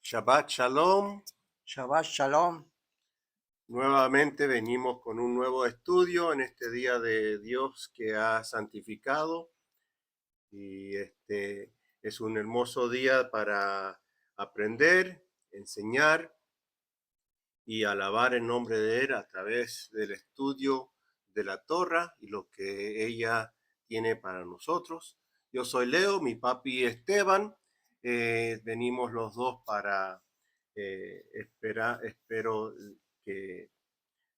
Shabbat Shalom. Shabbat Shalom. Nuevamente venimos con un nuevo estudio en este día de Dios que ha santificado. Y este es un hermoso día para aprender, enseñar y alabar el nombre de Él a través del estudio de la Torá y lo que ella tiene para nosotros. Yo soy Leo, mi papi Esteban. Venimos los dos para espero que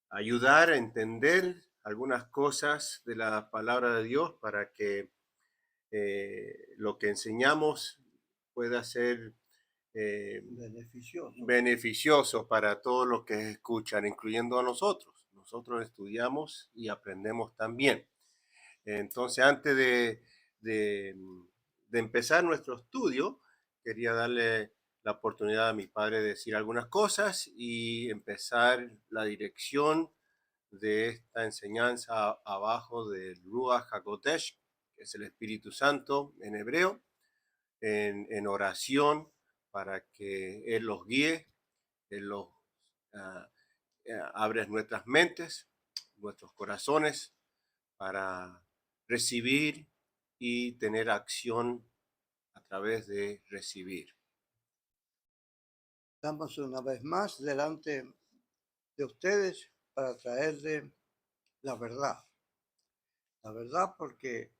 ayudar a entender algunas cosas de la palabra de Dios para que lo que enseñamos pueda ser beneficioso para todos los que escuchan, incluyendo a nosotros. Nosotros estudiamos y aprendemos también. Entonces, antes de, de empezar nuestro estudio, quería darle la oportunidad a mi padre de decir algunas cosas y empezar la dirección de esta enseñanza abajo del Ruach HaKodesh, que es el Espíritu Santo en hebreo, en oración para que Él los guíe, Él los uh, abre nuestras mentes, nuestros corazones para recibir y tener acción a través de recibir. Estamos una vez más delante de ustedes para traerle la verdad. La verdad porque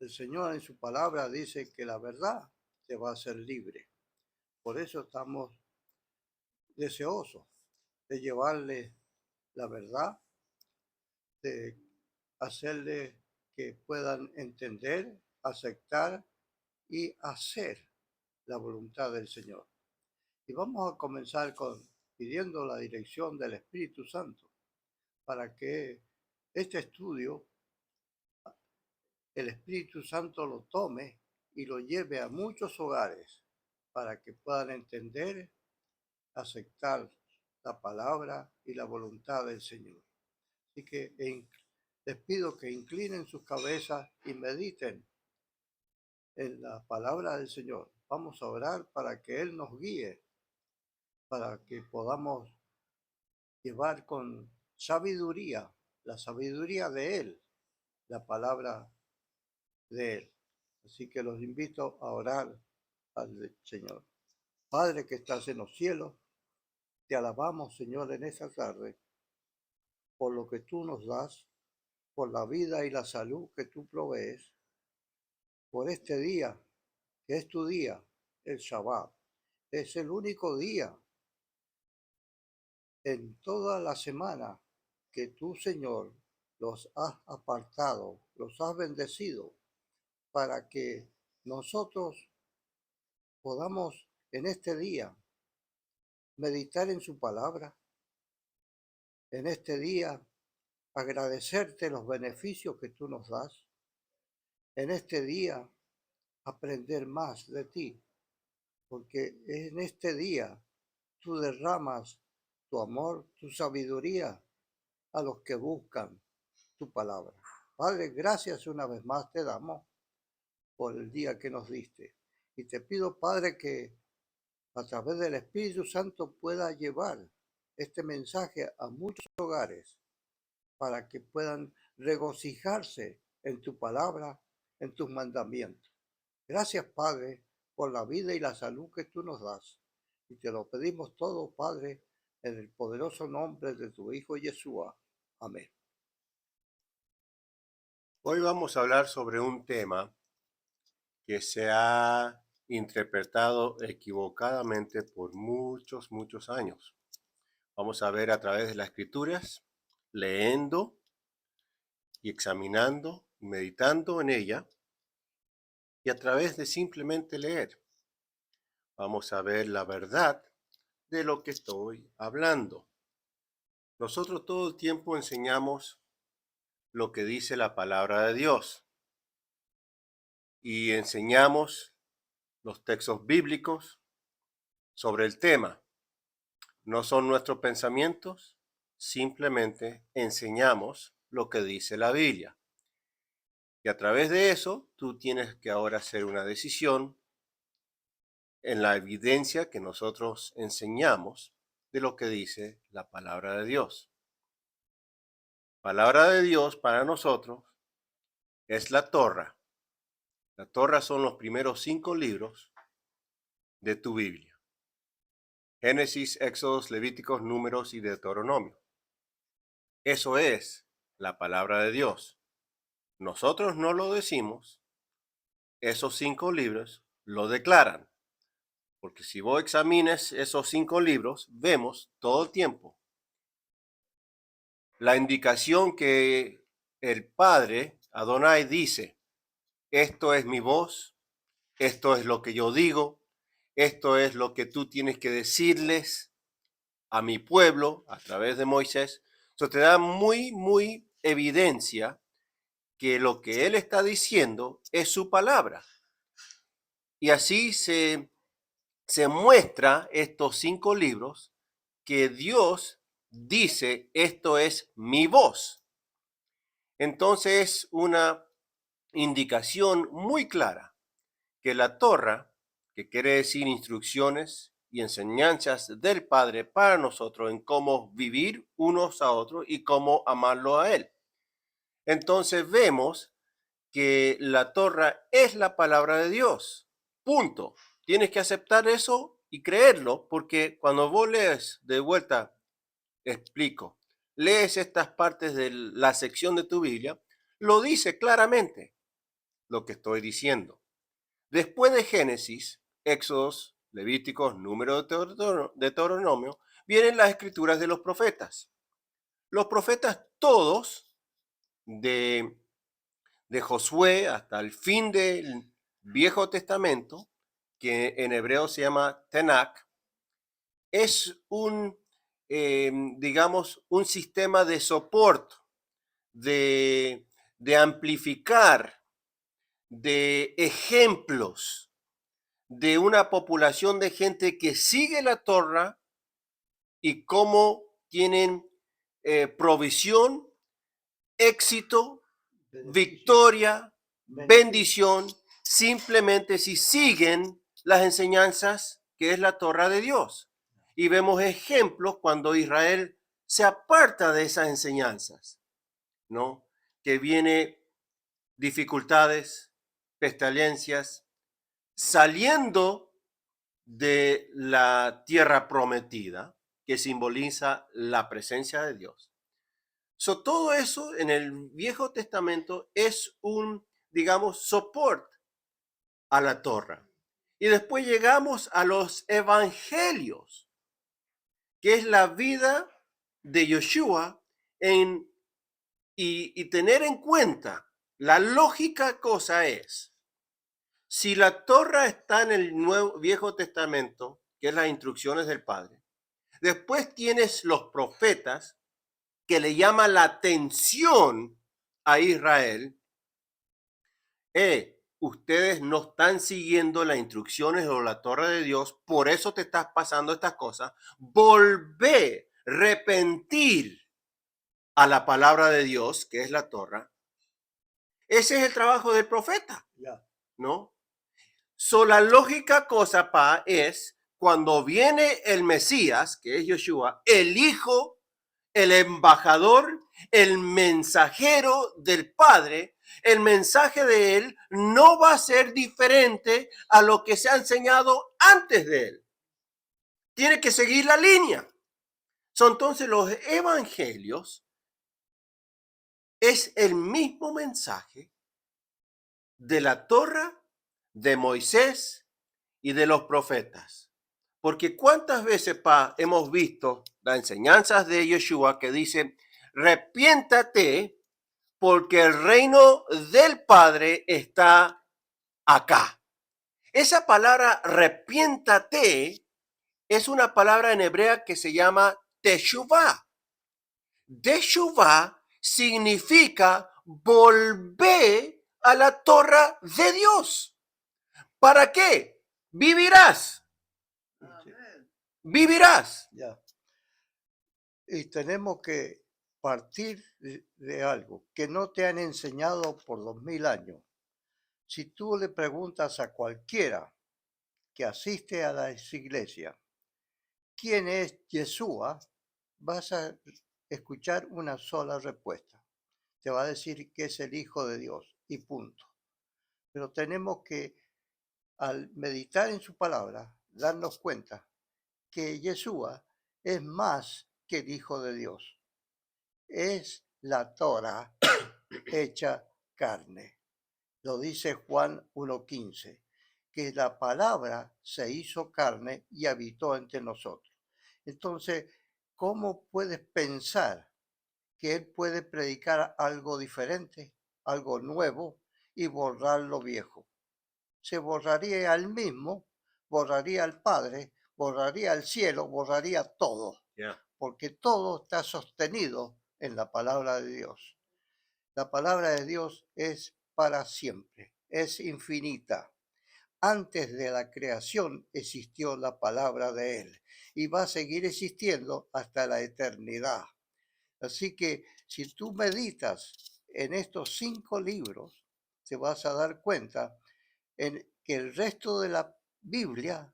el Señor en su palabra dice que la verdad te va a hacer libre. Por eso estamos deseosos de llevarle la verdad, de hacerle que puedan entender, aceptar y hacer la voluntad del Señor. Y vamos a comenzar pidiendo la dirección del Espíritu Santo para que este estudio, el Espíritu Santo lo tome y lo lleve a muchos hogares para que puedan entender, aceptar la palabra y la voluntad del Señor. Así que les pido que inclinen sus cabezas y mediten en la palabra del Señor. Vamos a orar para que Él nos guíe, para que podamos llevar con sabiduría, la sabiduría de Él, la palabra de Él. Así que los invito a orar al Señor. Padre que estás en los cielos, te alabamos, Señor, en esta tarde, por lo que tú nos das, por la vida y la salud que tú provees, por este día, que es tu día, el Shabbat. Es el único día en toda la semana que tú, Señor, los has apartado, los has bendecido, para que nosotros podamos en este día meditar en su palabra, en este día agradecerte los beneficios que tú nos das, en este día aprender más de ti, porque en este día tú derramas tu amor, tu sabiduría a los que buscan tu palabra. Padre, gracias una vez más te damos por el día que nos diste. Y te pido, Padre, que a través del Espíritu Santo pueda llevar este mensaje a muchos hogares para que puedan regocijarse en tu palabra, en tus mandamientos. Gracias, Padre, por la vida y la salud que tú nos das. Y te lo pedimos todo, Padre, en el poderoso nombre de tu Hijo Yeshua. Amén. Hoy vamos a hablar sobre un tema que se ha interpretado equivocadamente por muchos años. Vamos a ver a través de las escrituras, leyendo y examinando, meditando en ella, y a través de simplemente leer. Vamos a ver la verdad de lo que estoy hablando. Nosotros todo el tiempo enseñamos lo que dice la palabra de Dios y enseñamos los textos bíblicos sobre el tema. No son nuestros pensamientos, simplemente enseñamos lo que dice la Biblia. Y a través de eso, tú tienes que ahora hacer una decisión en la evidencia que nosotros enseñamos de lo que dice la palabra de Dios. Palabra de Dios para nosotros es la Torra. La Torra son los primeros 5 libros de tu Biblia. Génesis, Éxodos, Levíticos, Números y Deuteronomio. Eso es la palabra de Dios. Nosotros no lo decimos, esos 5 libros lo declaran. Porque si vos examines esos 5 libros, vemos todo el tiempo la indicación que el Padre, Adonai, dice, esto es mi voz, esto es lo que yo digo, esto es lo que tú tienes que decirles a mi pueblo a través de Moisés. Eso te da muy evidencia que lo que él está diciendo es su palabra. Y así se muestra estos 5 libros que Dios dice, esto es mi voz. Entonces, una indicación muy clara que la Torra, que quiere decir instrucciones y enseñanzas del Padre para nosotros en cómo vivir unos a otros y cómo amarlo a Él. Entonces vemos que la Torra es la palabra de Dios. Punto. Tienes que aceptar eso y creerlo, porque cuando vos lees de vuelta, explico, lees estas partes de la sección de tu Biblia, lo dice claramente lo que estoy diciendo. Después de Génesis, Éxodos, Levíticos, Número de Deuteronomio, vienen las escrituras de los profetas. Los profetas todos, de Josué hasta el fin del Viejo Testamento, que en hebreo se llama Tanakh, es digamos, un sistema de soporte, de amplificar, de ejemplos de una población de gente que sigue la Torra y cómo tienen provisión, éxito, victoria, bendición, simplemente si siguen las enseñanzas que es la Torra de Dios. Y vemos ejemplos cuando Israel se aparta de esas enseñanzas, ¿no? Que viene dificultades, pestilencias, saliendo de la tierra prometida, que simboliza la presencia de Dios. Todo eso en el Viejo Testamento es un, digamos, soporte a la Torra. Y después llegamos a los evangelios, que es la vida de Yeshua y tener en cuenta la lógica cosa es, si la Torra está en el Viejo Testamento, que es las instrucciones del Padre, después tienes los profetas que le llaman la atención a Israel. Ustedes no están siguiendo las instrucciones o la Torre de Dios, por eso te estás pasando estas cosas. Volver, repentir a la palabra de Dios, que es la Torre. Ese es el trabajo del profeta, ¿no? La lógica cosa, es cuando viene el Mesías, que es Yeshua, el Hijo, el embajador, el mensajero del Padre, el mensaje de él no va a ser diferente a lo que se ha enseñado antes de él. Tiene que seguir la línea. Entonces los evangelios es el mismo mensaje de la Torra, de Moisés y de los profetas. Porque cuántas veces, hemos visto las enseñanzas de Yeshua que dicen, arrepiéntate porque el reino del Padre está acá. Esa palabra arrepiéntate es una palabra en hebrea que se llama teshuvah. Teshuvah significa volver a la Torah de Dios. ¿Para qué? Vivirás. Vivirás. Ya. Y tenemos que partir de algo que no te han enseñado por 2000 años. Si tú le preguntas a cualquiera que asiste a las iglesias, ¿quién es Yeshua? Vas a escuchar una sola respuesta. Te va a decir que es el Hijo de Dios y punto. Pero tenemos que, al meditar en su palabra, darnos cuenta que Yeshua es más que el Hijo de Dios. Es la Torah hecha carne. Lo dice Juan 1:15, que la palabra se hizo carne y habitó entre nosotros. Entonces, ¿cómo puedes pensar que él puede predicar algo diferente, algo nuevo y borrar lo viejo? Se borraría al mismo, borraría al Padre, borraría al cielo, borraría todo, Yeah. porque todo está sostenido en la palabra de Dios. La palabra de Dios es para siempre, es infinita. Antes de la creación existió la palabra de Él y va a seguir existiendo hasta la eternidad. Así que si tú meditas en estos 5 libros, te vas a dar cuenta en que el resto de la Biblia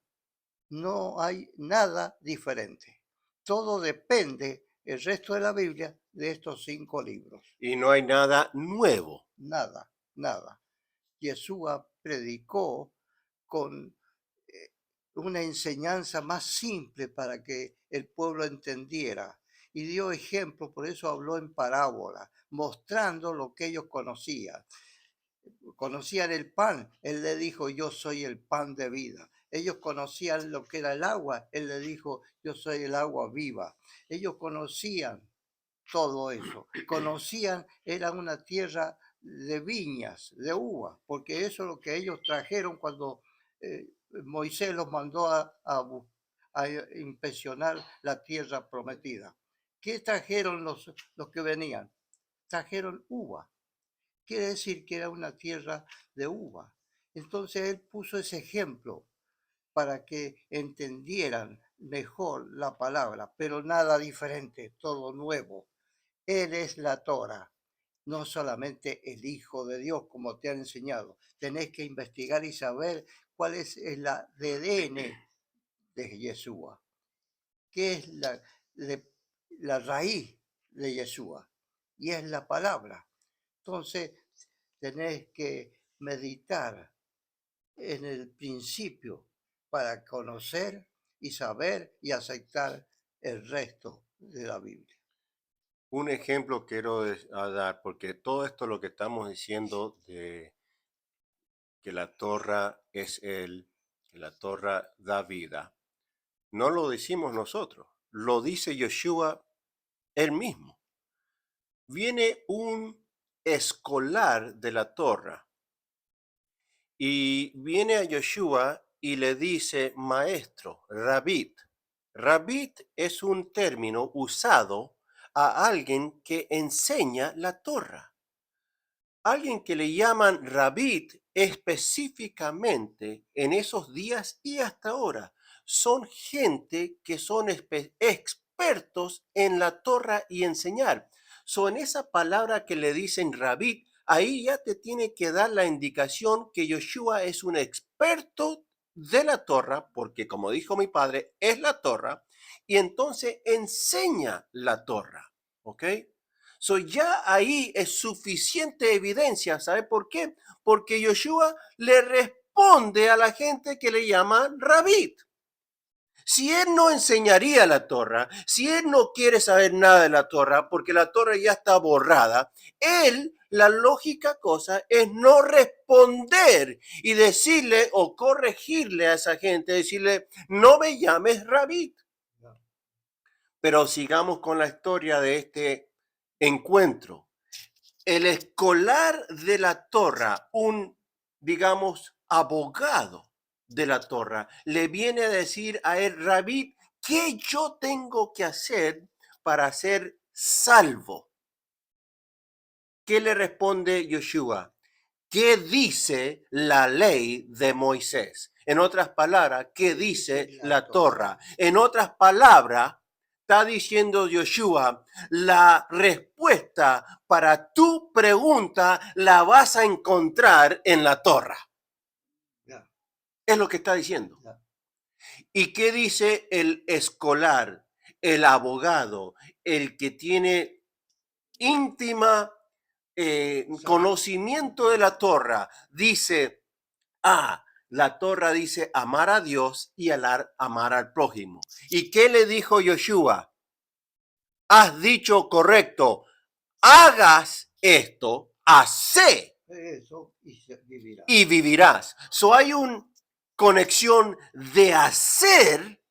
no hay nada diferente. Todo depende, el resto de la Biblia, de estos 5 libros. Y no hay nada nuevo. Nada, nada. Yeshua predicó con una enseñanza más simple para que el pueblo entendiera y dio ejemplo, por eso habló en parábola, mostrando lo que ellos conocían. Conocían el pan, él le dijo, yo soy el pan de vida. Ellos conocían lo que era el agua, él le dijo, yo soy el agua viva. Ellos conocían todo eso. Conocían, era una tierra de viñas, de uvas, porque eso es lo que ellos trajeron cuando Moisés los mandó a inspeccionar la tierra prometida. ¿Qué trajeron los que venían? Trajeron uva. Quiere decir que era una tierra de uva. Entonces él puso ese ejemplo para que entendieran mejor la palabra, pero nada diferente, todo nuevo. Él es la Torah, no solamente el Hijo de Dios, como te han enseñado. Tenés que investigar y saber cuál es el ADN de Yeshua, qué es la raíz de Yeshua, y es la palabra. Entonces, tenés que meditar en el principio para conocer y saber y aceptar el resto de la Biblia. Un ejemplo quiero dar, porque todo esto lo que estamos diciendo de que la Torra es Él, que la Torra da vida, no lo decimos nosotros, lo dice Yeshua él mismo. Viene un escolar de la Torra y viene a Yeshua y le dice maestro, rabit. Rabit es un término usado a alguien que enseña la Torra. Alguien que le llaman rabit específicamente en esos días y hasta ahora. Son gente que son expertos en la Torra y enseñar. En esa palabra que le dicen rabit, ahí ya te tiene que dar la indicación que Yoshua es un experto de la Torra, porque como dijo mi padre, es la Torra, y entonces enseña la Torra, ¿ok? Ya ahí es suficiente evidencia. ¿Sabe por qué? Porque Yoshua le responde a la gente que le llama Rabit. Si él no enseñaría la Torra, si él no quiere saber nada de la Torra, porque la Torra ya está borrada, él, la lógica cosa es no responder y decirle o corregirle a esa gente, decirle, no me llames Rabit. Pero sigamos con la historia de este encuentro. El escolar de la Torra, un, digamos, abogado de la Torra, le viene a decir a él, Rabí, ¿qué yo tengo que hacer para ser salvo? ¿Qué le responde Yoshua? ¿Qué dice la ley de Moisés? En otras palabras, ¿qué dice la Torra? En otras palabras, está diciendo Yoshua, la respuesta para tu pregunta la vas a encontrar en la Torra. Es lo que está diciendo. Ya. ¿Y qué dice el escolar, el abogado, el que tiene íntima conocimiento de la Torra? Dice, la Torra dice amar a Dios y amar al prójimo. ¿Y qué le dijo Yoshua? Has dicho correcto, hagas esto, hacé Eso y se vivirá. y vivirás. Hay una conexión de hacer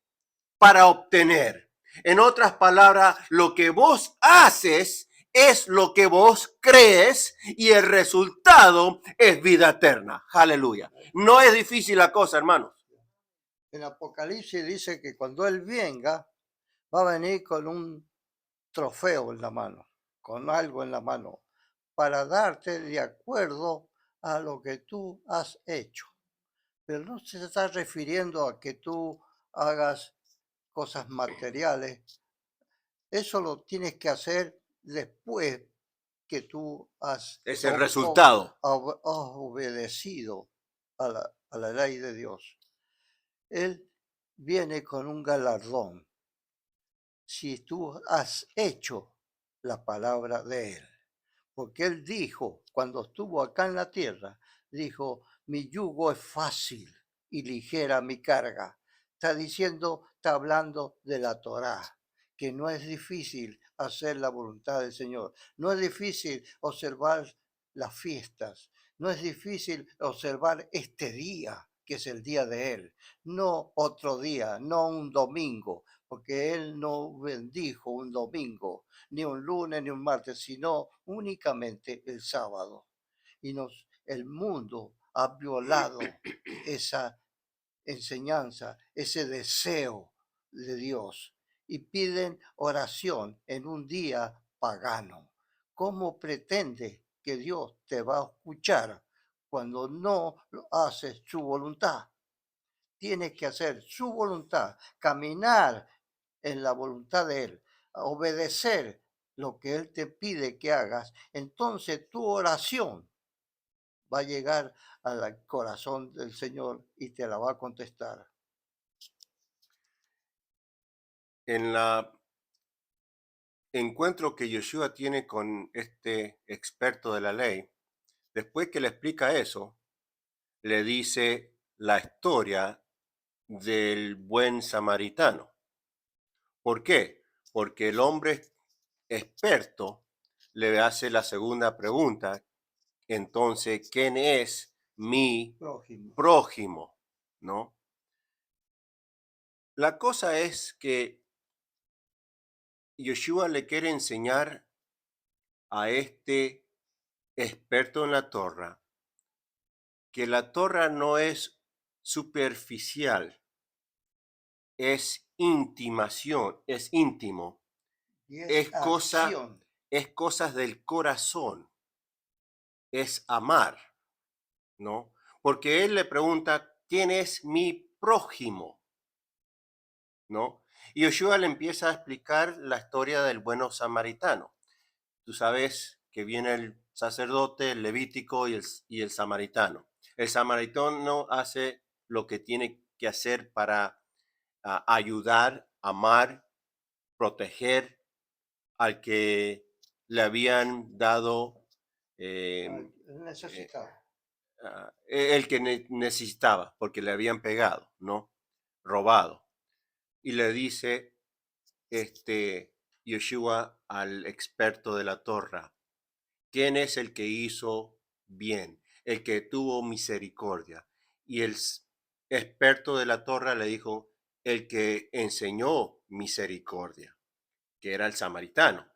para obtener. En otras palabras, lo que vos haces es lo que vos crees y el resultado es vida eterna. Aleluya. No es difícil la cosa, hermanos. En Apocalipsis dice que cuando Él venga, va a venir con un trofeo en la mano, con algo en la mano, para darte de acuerdo a lo que tú has hecho. Pero no se está refiriendo a que tú hagas cosas materiales. Eso lo tienes que hacer después que tú has Es el resultado. obedecido a la ley de Dios. Él viene con un galardón si tú has hecho la palabra de Él. Porque Él dijo, cuando estuvo acá en la tierra, dijo, mi yugo es fácil y ligera mi carga. Está diciendo, está hablando de la Torá, que no es difícil hacer la voluntad del Señor. No es difícil observar las fiestas. No es difícil observar este día, que es el día de Él. No otro día, no un domingo, porque Él no bendijo un domingo, ni un lunes, ni un martes, sino únicamente el sábado. Y el mundo ha violado esa enseñanza, ese deseo de Dios, y piden oración en un día pagano. ¿Cómo pretende que Dios te va a escuchar cuando no haces su voluntad? Tienes que hacer su voluntad, caminar en la voluntad de Él, obedecer lo que Él te pide que hagas. Entonces tu oración va a llegar al corazón del Señor y te la va a contestar. En la encuentro que Yeshua tiene con este experto de la ley, después que le explica eso, le dice la historia del buen samaritano. ¿Por qué? Porque el hombre experto le hace la segunda pregunta. Entonces, ¿quién es mi Prójimo. prójimo? ¿No? La cosa es que Yeshua le quiere enseñar a este experto en la Torra que la Torra no es superficial, es intimación, es íntimo, Y es es acción. es cosas del corazón, es amar, ¿no? Porque él le pregunta, ¿quién es mi prójimo? ¿No? Y Yoshua le empieza a explicar la historia del bueno samaritano. Tú sabes que viene el sacerdote, el levítico y el samaritano. El samaritano hace lo que tiene que hacer para ayudar, amar, proteger al que le habían dado Necesitado. el que necesitaba, porque le habían pegado, ¿no? Robado. Y le dice Yeshua al experto de la Torra, ¿quién es el que hizo bien, el que tuvo misericordia? Y el experto de la Torra le dijo, el que enseñó misericordia, que era el samaritano.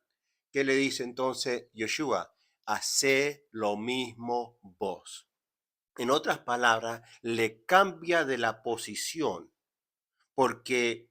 ¿Qué le dice entonces Yeshua? Hacé lo mismo vos. En otras palabras, le cambia de la posición, porque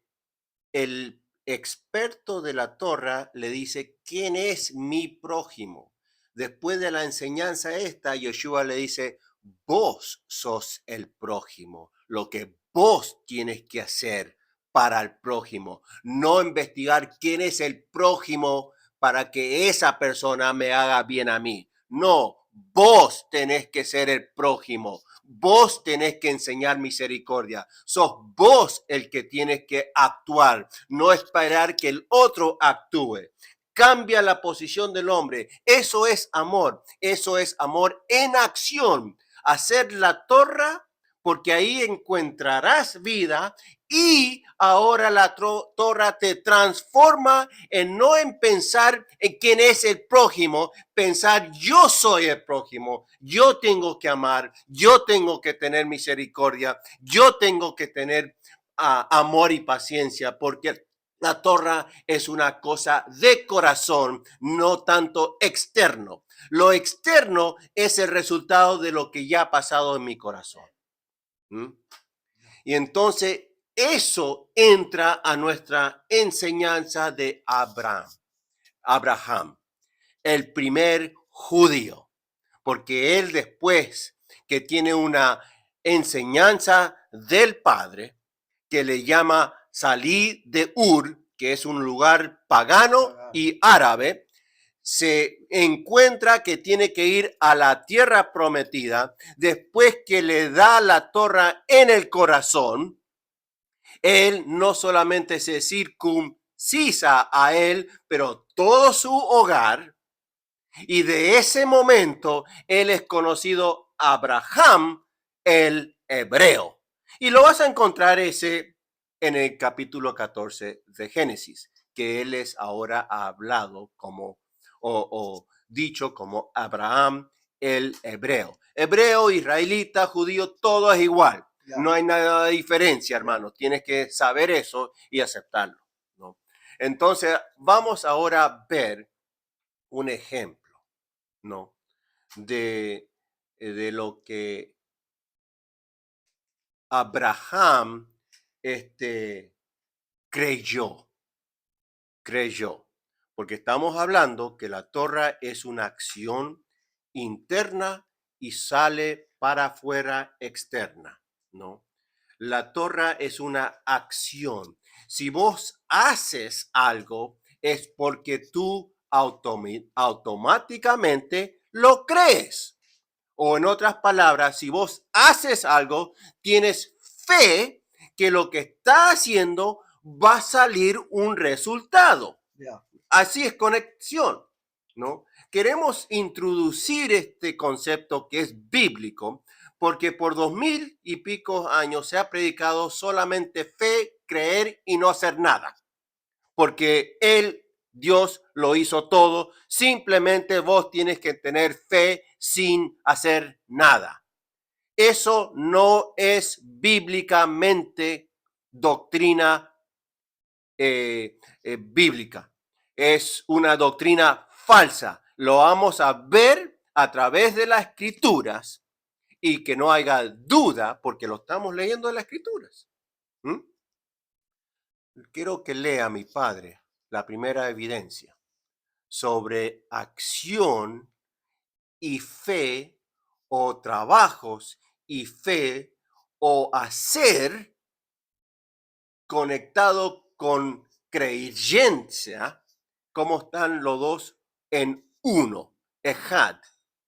el experto de la Torra le dice, ¿quién es mi prójimo? Después de la enseñanza esta, Yeshua le dice, vos sos el prójimo, lo que vos tienes que hacer para el prójimo, no investigar quién es el prójimo para que esa persona me haga bien a mí. No, Vos tenés que ser el prójimo. Vos tenés que enseñar misericordia. Sos vos el que tienes que actuar, no esperar que el otro actúe. Cambia la posición del hombre. Eso es amor. Eso es amor en acción. Hacer la torre, porque ahí encontrarás vida, y ahora la torre te transforma en no en pensar en quién es el prójimo, pensar yo soy el prójimo, yo tengo que amar, yo tengo que tener misericordia, yo tengo que tener amor y paciencia, porque la torre es una cosa de corazón, no tanto externo. Lo externo es el resultado de lo que ya ha pasado en mi corazón. ¿Mm? Y entonces eso entra a nuestra enseñanza de Abraham, el primer judío, porque él después que tiene una enseñanza del Padre que le llama salir de Ur, que es un lugar pagano y árabe, se encuentra que tiene que ir a la tierra prometida después que le da la torre en el corazón. Él no solamente se circuncisa a él, pero todo su hogar. Y de ese momento, él es conocido Abraham, el hebreo. Y lo vas a encontrar ese en el capítulo 14 de Génesis, que él es ahora hablado como, o dicho como Abraham, el hebreo. Hebreo, israelita, judío, todo es igual. No hay nada de diferencia, hermano. Tienes que saber eso y aceptarlo, ¿no? Entonces, vamos ahora a ver un ejemplo, ¿no? De lo que Abraham creyó, porque estamos hablando que la torre es una acción interna y sale para afuera externa, ¿no? La torre es una acción. Si vos haces algo, es porque tú automáticamente lo crees. O en otras palabras, si vos haces algo, tienes fe que lo que está haciendo va a salir un resultado. Así es conexión, ¿no? Queremos introducir este concepto que es bíblico, porque por 2000 y pico años se ha predicado solamente fe, creer y no hacer nada. Porque Dios lo hizo todo, simplemente vos tienes que tener fe sin hacer nada. Eso no es bíblicamente doctrina bíblica. Es una doctrina falsa. Lo vamos a ver a través de las escrituras y que no haya duda porque lo estamos leyendo en las escrituras. ¿Mm? Quiero que lea mi padre la primera evidencia sobre acción y fe, o trabajos y fe, o hacer conectado con creencia, como están los dos en uno, ejad,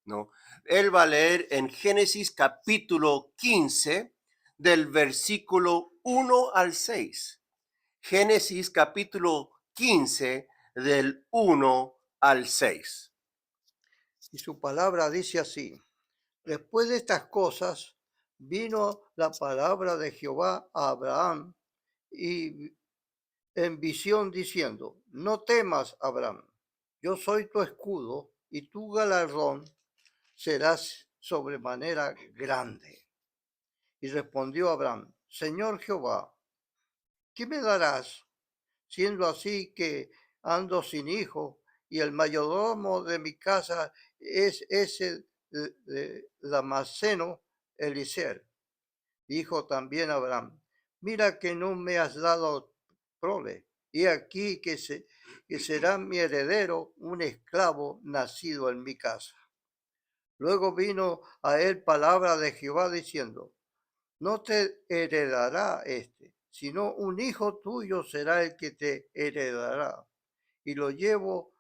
¿no? Él va a leer en Génesis capítulo 15 del versículo 1 al 6. Génesis capítulo 15 del 1 al 6. Y su palabra dice así: después de estas cosas vino la palabra de Jehová a Abraham y en visión diciendo: no temas, Abraham, yo soy tu escudo y tu galardón serás sobremanera grande. Y respondió Abraham: Señor Jehová, ¿qué me darás, siendo así que ando sin hijo y el mayordomo de mi casa es ese Damaseno Eliezer? Dijo también Abraham: mira que no me has dado prole, y aquí que será mi heredero un esclavo nacido en mi casa. Luego vino a él palabra de Jehová diciendo: no te heredará este, sino un hijo tuyo será el que te heredará. Y lo llevó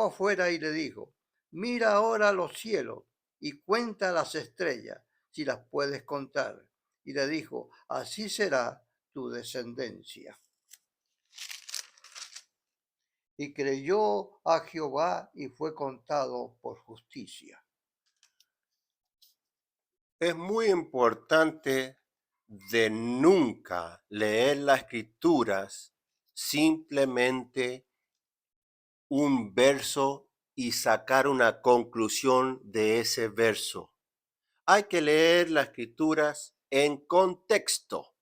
afuera y le dijo: mira ahora los cielos y cuenta las estrellas, si las puedes contar. Y le dijo, así será tu descendencia. Y creyó a Jehová y fue contado por justicia. Es muy importante de nunca leer las escrituras simplemente un verso y sacar una conclusión de ese verso. Hay que leer las escrituras en contexto,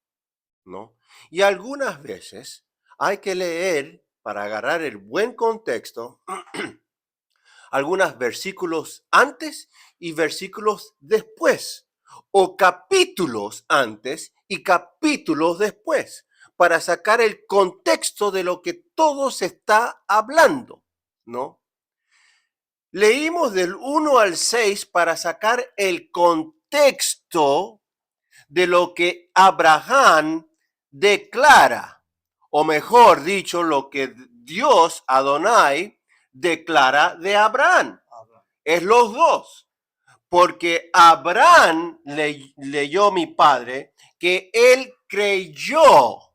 ¿no? Y algunas veces hay que leer, para agarrar el buen contexto, algunos versículos antes y versículos después, o capítulos antes y capítulos después, para sacar el contexto de lo que todo se está hablando, ¿no? Leímos del 1 al 6 para sacar el contexto de lo que Abraham declara, o mejor dicho, lo que Dios, Adonai, declara de Abraham. Es los dos. Porque Abraham leyó mi padre que él creyó.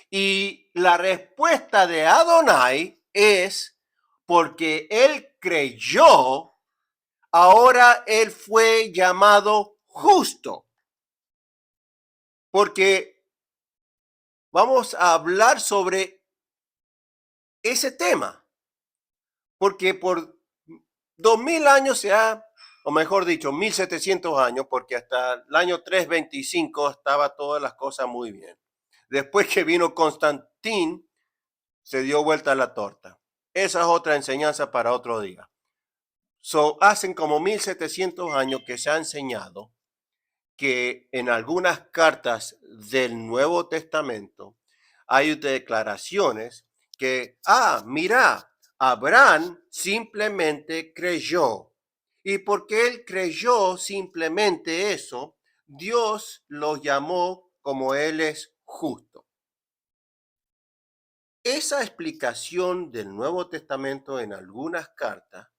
Y la respuesta de Adonai es porque él creyó, ahora él fue llamado justo. Porque vamos a hablar sobre ese tema. Porque por 2000 años se ha, o mejor dicho, 1700 años, porque hasta el año 325 estaba todas las cosas muy bien. Después que vino Constantín, se dio vuelta la torta. Esa es otra enseñanza para otro día. Hacen como 1700 años que se ha enseñado que en algunas cartas del Nuevo Testamento hay declaraciones que, mira, Abraham simplemente creyó. Y porque él creyó simplemente eso, Dios lo llamó como él es justo. Esa explicación del Nuevo Testamento en algunas cartas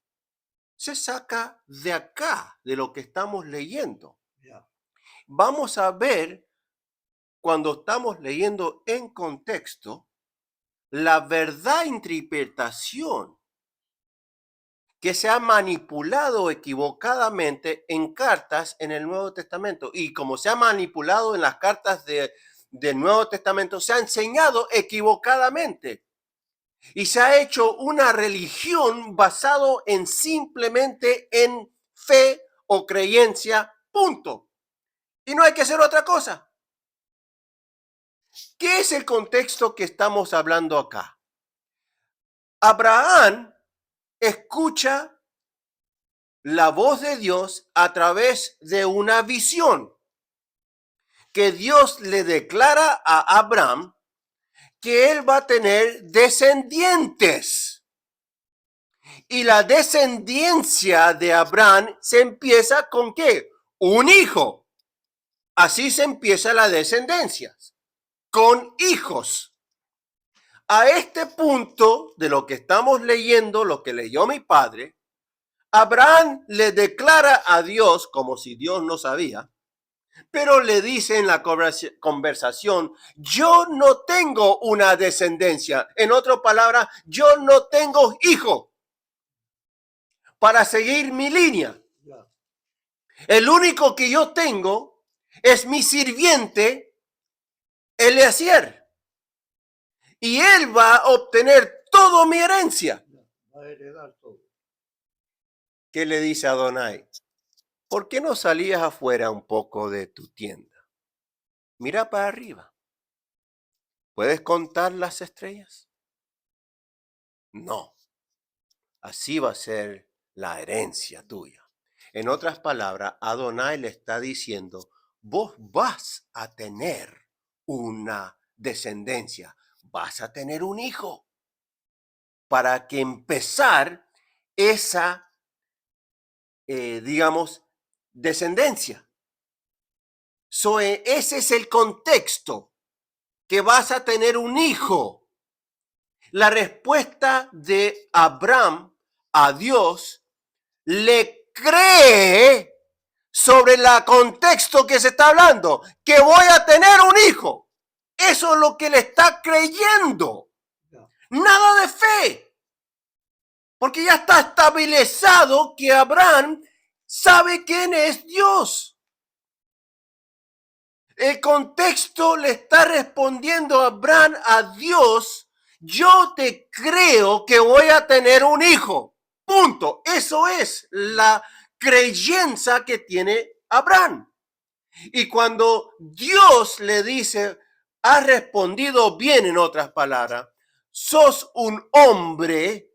se saca de acá, de lo que estamos leyendo. Vamos a ver, cuando estamos leyendo en contexto, la verdad interpretación que se ha manipulado equivocadamente en cartas en el Nuevo Testamento. Y como se ha manipulado en las cartas del Nuevo Testamento, se ha enseñado equivocadamente. Y se ha hecho una religión basado en simplemente en fe o creencia, punto. Y no hay que hacer otra cosa. ¿Qué es el contexto que estamos hablando acá? Abraham escucha la voz de Dios a través de una visión que Dios le declara a Abraham que él va a tener descendientes. Y la descendencia de Abraham se empieza con ¿qué? Un hijo. Así se empieza la descendencia, con hijos. A este punto de lo que estamos leyendo, lo que leyó mi padre, Abraham le declara a Dios, como si Dios no sabía, pero le dice en la conversación, yo no tengo una descendencia. En otras palabras, yo no tengo hijo para seguir mi línea. El único que yo tengo es mi sirviente, Eliezer. Y él va a obtener toda mi herencia. Va a heredar todo. ¿Qué le dice Adonai? ¿Por qué no salías afuera un poco de tu tienda? Mira para arriba. ¿Puedes contar las estrellas? No. Así va a ser la herencia tuya. En otras palabras, Adonai le está diciendo, vos vas a tener una descendencia, vas a tener un hijo, para que empezar esa, digamos, descendencia. Ese es el contexto, que vas a tener un hijo. La respuesta de Abraham a Dios le cree sobre el contexto que se está hablando, que voy a tener un hijo. Eso es lo que le está creyendo. Nada de fe. Porque ya está estabilizado que Abraham sabe quién es Dios. El contexto le está respondiendo a Abraham, a Dios, yo te creo que voy a tener un hijo. Punto. Eso es la creencia que tiene Abraham. Y cuando Dios le dice, has respondido bien, en otras palabras, sos un hombre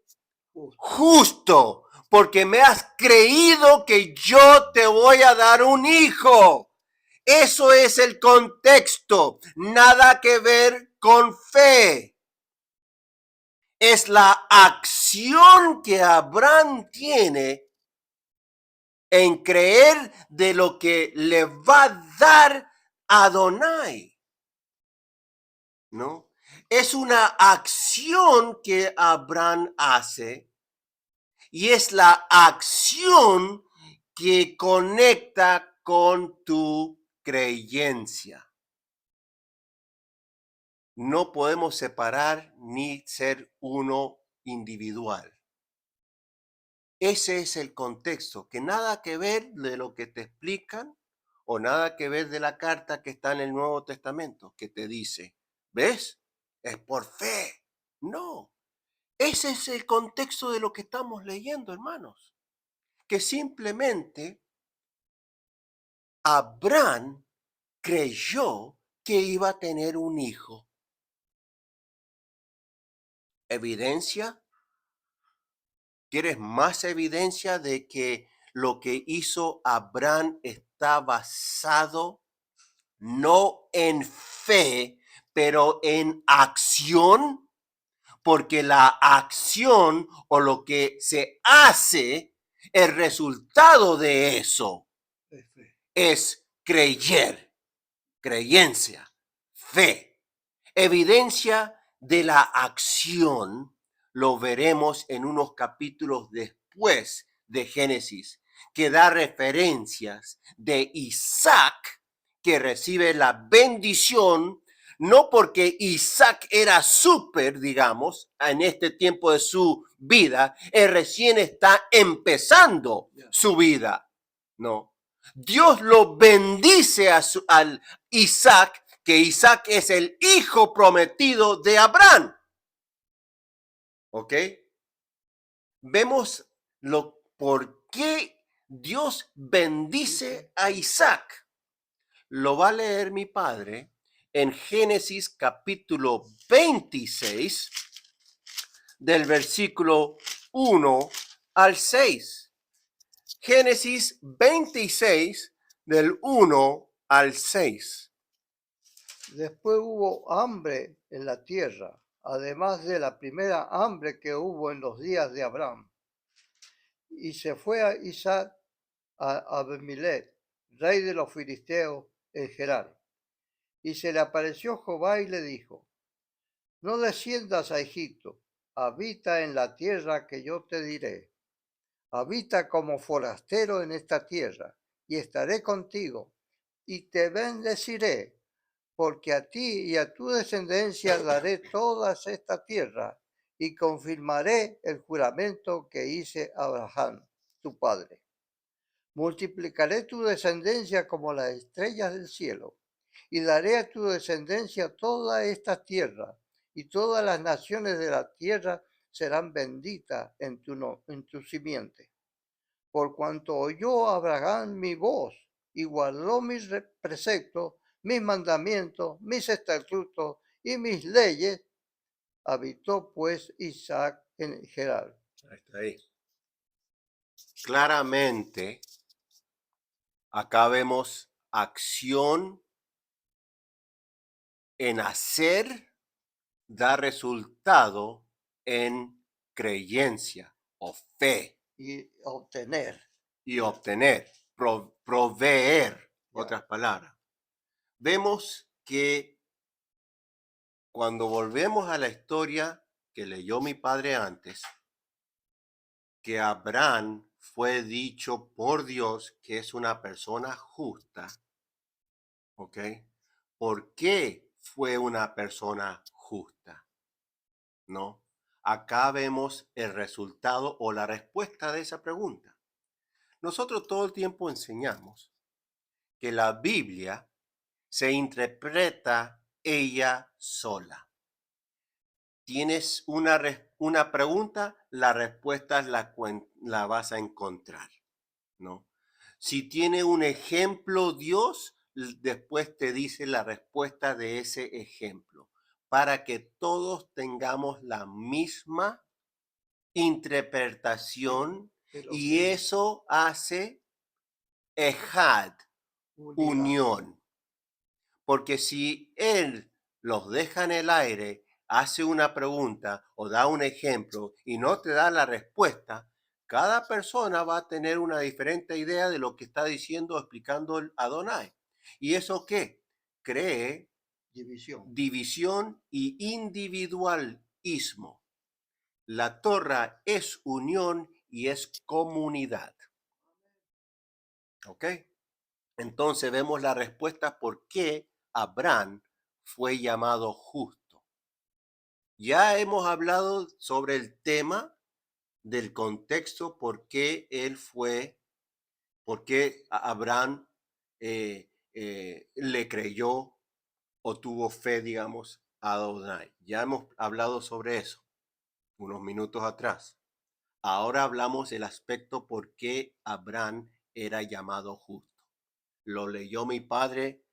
justo, porque me has creído que yo te voy a dar un hijo. Eso es el contexto, nada que ver con fe. Es la acción que Abraham tiene en creer de lo que le va a dar Adonai. ¿No? Es una acción que Abraham hace y es la acción que conecta con tu creencia. No podemos separar ni ser uno individual. Ese es el contexto, que nada que ver de lo que te explican o nada que ver de la carta que está en el Nuevo Testamento, que te dice, ¿ves? Es por fe. No, ese es el contexto de lo que estamos leyendo, hermanos. Que simplemente Abraham creyó que iba a tener un hijo. ¿Evidencia? ¿Quieres más evidencia de que lo que hizo Abraham está basado no en fe, pero en acción? Porque la acción o lo que se hace, el resultado de eso es creer, creencia, fe. Evidencia de la acción lo veremos en unos capítulos después de Génesis, que da referencias de Isaac, que recibe la bendición, no porque Isaac era súper, digamos, en este tiempo de su vida, él recién está empezando su vida, no. Dios lo bendice al Isaac, que Isaac es el hijo prometido de Abraham. ¿Ok? Vemos por qué Dios bendice a Isaac. Lo va a leer mi padre en Génesis capítulo 26, del versículo 1 al 6. Génesis 26, del 1 al 6. Después hubo hambre en la tierra, además de la primera hambre que hubo en los días de Abraham. Y se fue a Isaac a Abimelech, rey de los filisteos, en Gerar. Y se le apareció Jehová y le dijo, no desciendas a Egipto, habita en la tierra que yo te diré. Habita como forastero en esta tierra, y estaré contigo, y te bendeciré, porque a ti y a tu descendencia daré toda esta tierra, y confirmaré el juramento que hice a Abraham, tu padre. Multiplicaré tu descendencia como las estrellas del cielo, y daré a tu descendencia toda esta tierra, y todas las naciones de la tierra serán benditas en tu simiente. Por cuanto oyó Abraham mi voz y guardó mis preceptos, mis mandamientos, mis estatutos y mis leyes, habitó pues Isaac en Gerar. Ahí está ahí. Claramente, acá vemos acción en hacer, da resultado en creencia o fe. Y obtener. Y obtener, proveer, Ya. otras palabras. Vemos que cuando volvemos a la historia que leyó mi padre antes, que Abraham fue dicho por Dios que es una persona justa, ¿ok? ¿Por qué fue una persona justa? ¿No? Acá vemos el resultado o la respuesta de esa pregunta. Nosotros todo el tiempo enseñamos que la Biblia se interpreta ella sola. Tienes una pregunta, la respuesta la vas a encontrar, ¿no? Si tiene un ejemplo Dios, después te dice la respuesta de ese ejemplo, para que todos tengamos la misma interpretación de lo y que eso hace ejad, unidad. unión. Porque si él los deja en el aire, hace una pregunta o da un ejemplo y no te da la respuesta, cada persona va a tener una diferente idea de lo que está diciendo o explicando el Adonai. ¿Y eso qué? Cree División. división y individualismo. La Torah es unión y es comunidad. ¿Ok? Entonces vemos la respuesta por qué Abraham fue llamado justo. Ya hemos hablado sobre el tema del contexto por qué por qué Abraham le creyó o tuvo fe, digamos, a Adonai. Ya hemos hablado sobre eso unos minutos atrás. Ahora hablamos del aspecto por qué Abraham era llamado justo. Lo leyó mi padre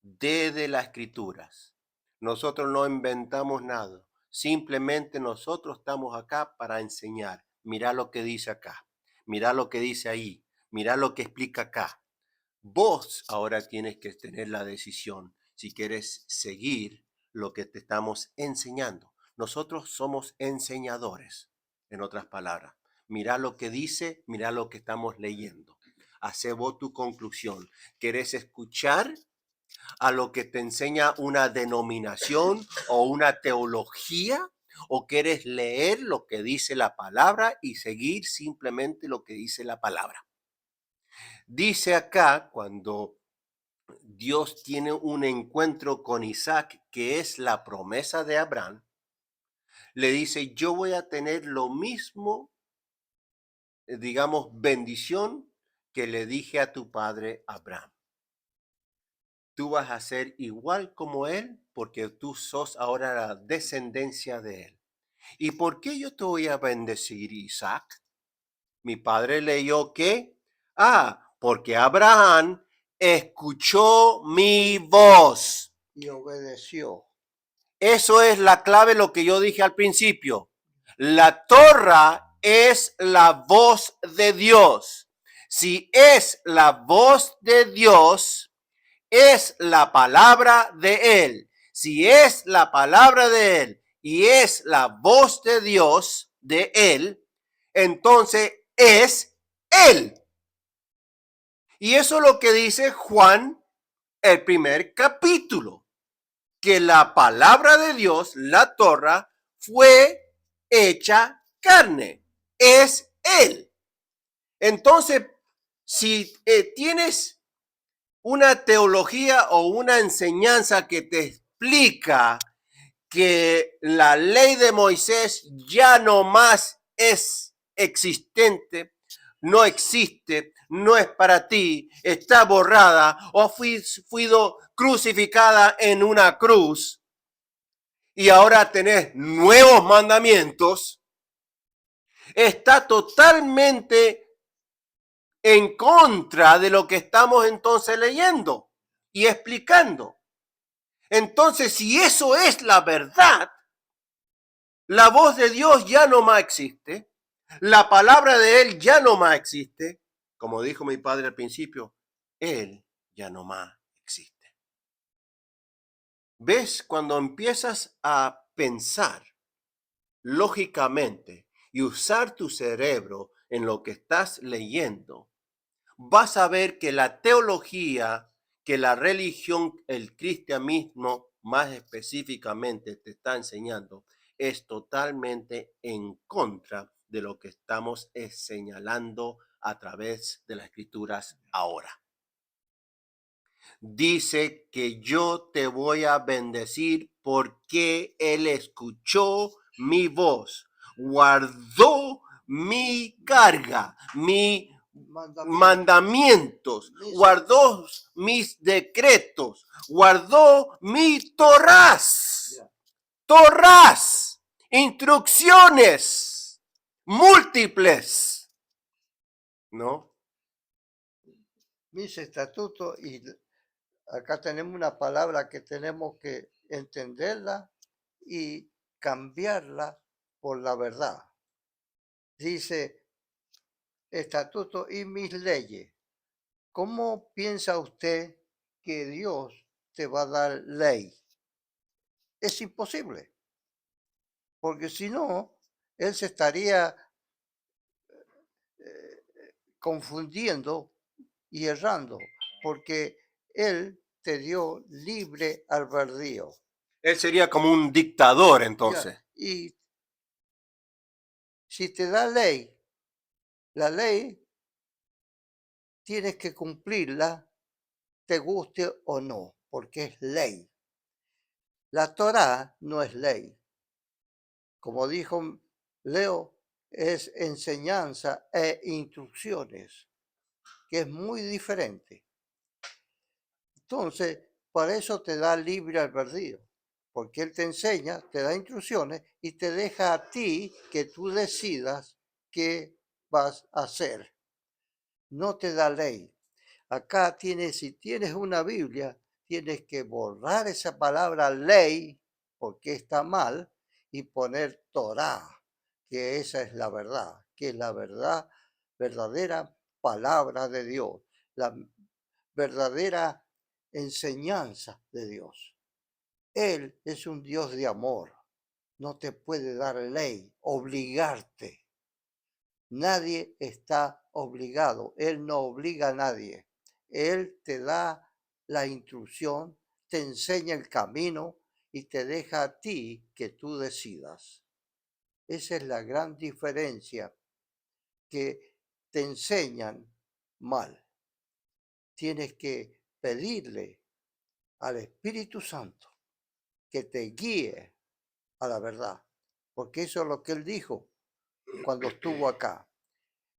desde las escrituras. Nosotros no inventamos nada. Simplemente nosotros estamos acá para enseñar. Mira lo que dice acá. Mira lo que dice ahí. Mira lo que explica acá. Vos ahora tienes que tener la decisión si quieres seguir lo que te estamos enseñando. Nosotros somos enseñadores, en otras palabras. Mira lo que dice, mira lo que estamos leyendo. Hace vos tu conclusión. ¿Querés escuchar a lo que te enseña una denominación o una teología? ¿O quieres leer lo que dice la palabra y seguir simplemente lo que dice la palabra? Dice acá, cuando Dios tiene un encuentro con Isaac, que es la promesa de Abraham, le dice, yo voy a tener lo mismo, digamos, bendición que le dije a tu padre Abraham. Tú vas a ser igual como él porque tú sos ahora la descendencia de él. ¿Y por qué yo te voy a bendecir, Isaac? Mi padre leyó que, porque Abraham escuchó mi voz. Y obedeció. Eso es la clave, lo que yo dije al principio. La Torah es la voz de Dios. Si es la voz de Dios, es la palabra de Él. Si es la palabra de Él y es la voz de Dios, de Él, entonces es Él. Y eso es lo que dice Juan, el primer capítulo, que la palabra de Dios, la Torah, fue hecha carne. Es Él. Entonces, si tienes una teología o una enseñanza que te explica que la ley de Moisés ya no más es existente, no existe, no es para ti, está borrada o fui crucificada en una cruz y ahora tenés nuevos mandamientos, está totalmente en contra de lo que estamos entonces leyendo y explicando. Entonces, si eso es la verdad, la voz de Dios ya no más existe, la palabra de Él ya no más existe, como dijo mi padre al principio, Él ya no más existe. ¿Ves? Cuando empiezas a pensar lógicamente y usar tu cerebro en lo que estás leyendo, vas a ver que la teología, que la religión, el cristianismo más específicamente te está enseñando, es totalmente en contra de lo que estamos señalando a través de las escrituras ahora. Dice que yo te voy a bendecir porque él escuchó mi voz, guardó mi carga, mis mandamientos, guardó mis decretos, guardó mi torás, instrucciones múltiples, ¿no? Mis estatutos, y acá tenemos una palabra que tenemos que entenderla y cambiarla por la verdad. Dice estatuto y mis leyes. ¿Cómo piensa usted que Dios te va a dar ley? Es imposible, porque si no, Él se estaría confundiendo y errando, porque Él te dio libre albedrío. Él sería como un dictador entonces. Y si te da ley, la ley tienes que cumplirla, te guste o no, porque es ley. La Torá no es ley. Como dijo Leo, es enseñanza e instrucciones, que es muy diferente. Entonces, para eso te da libre albedrío, porque Él te enseña, te da instrucciones y te deja a ti que tú decidas qué vas a hacer. No te da ley. Acá si tienes una Biblia, tienes que borrar esa palabra ley, porque está mal, y poner Torá, que esa es la verdad, que es la verdad, verdadera palabra de Dios, la verdadera enseñanza de Dios. Él es un Dios de amor. No te puede dar ley, obligarte. Nadie está obligado. Él no obliga a nadie. Él te da la instrucción, te enseña el camino y te deja a ti que tú decidas. Esa es la gran diferencia, que te enseñan mal. Tienes que pedirle al Espíritu Santo que te guíe a la verdad, porque eso es lo que Él dijo cuando estuvo acá.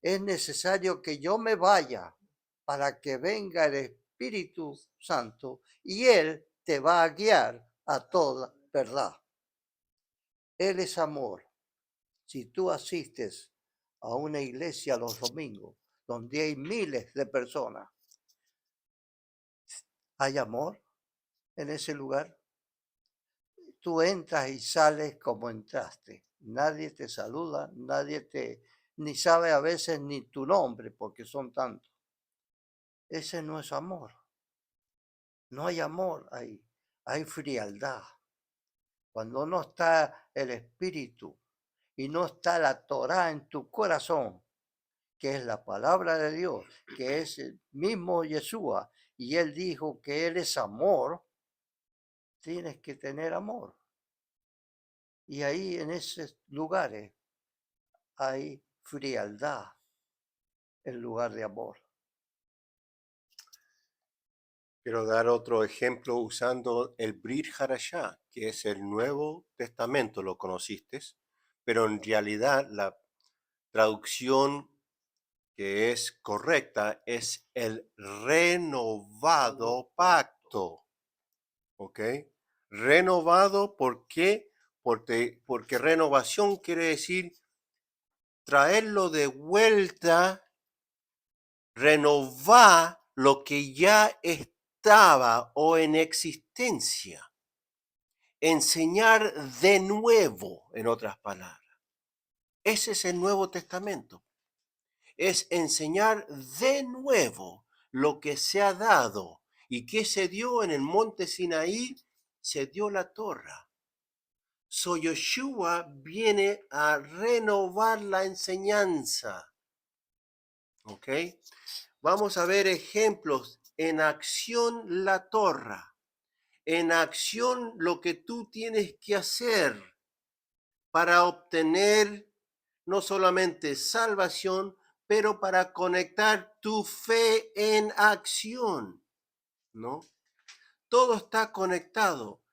Es necesario que yo me vaya para que venga el Espíritu Santo y Él te va a guiar a toda verdad. Él es amor. Si tú asistes a una iglesia los domingos, donde hay miles de personas, ¿hay amor en ese lugar? Tú entras y sales como entraste. Nadie te saluda, ni sabe a veces ni tu nombre, porque son tantos. Ese no es amor. No hay amor ahí, hay frialdad. Cuando no está el Espíritu y no está la Torá en tu corazón, que es la palabra de Dios, que es el mismo Yeshua, y Él dijo que Él es amor, tienes que tener amor. Y ahí en esos lugares hay frialdad en lugar de amor. Quiero dar otro ejemplo usando el Brit Hadashah, que es el Nuevo Testamento, lo conociste, pero en realidad la traducción que es correcta es el renovado pacto. ¿Ok? Renovado, ¿por qué? Porque renovación quiere decir traerlo de vuelta, renovar lo que ya estaba o en existencia. Enseñar de nuevo, en otras palabras. Ese es el Nuevo Testamento. Es enseñar de nuevo lo que se ha dado y que se dio en el monte Sinaí, se dio la Torá. So Yoshua viene a renovar la enseñanza. ¿Ok? Vamos a ver ejemplos en acción la Torá. En acción lo que tú tienes que hacer para obtener no solamente salvación, pero para conectar tu fe en acción, ¿no? Todo está conectado.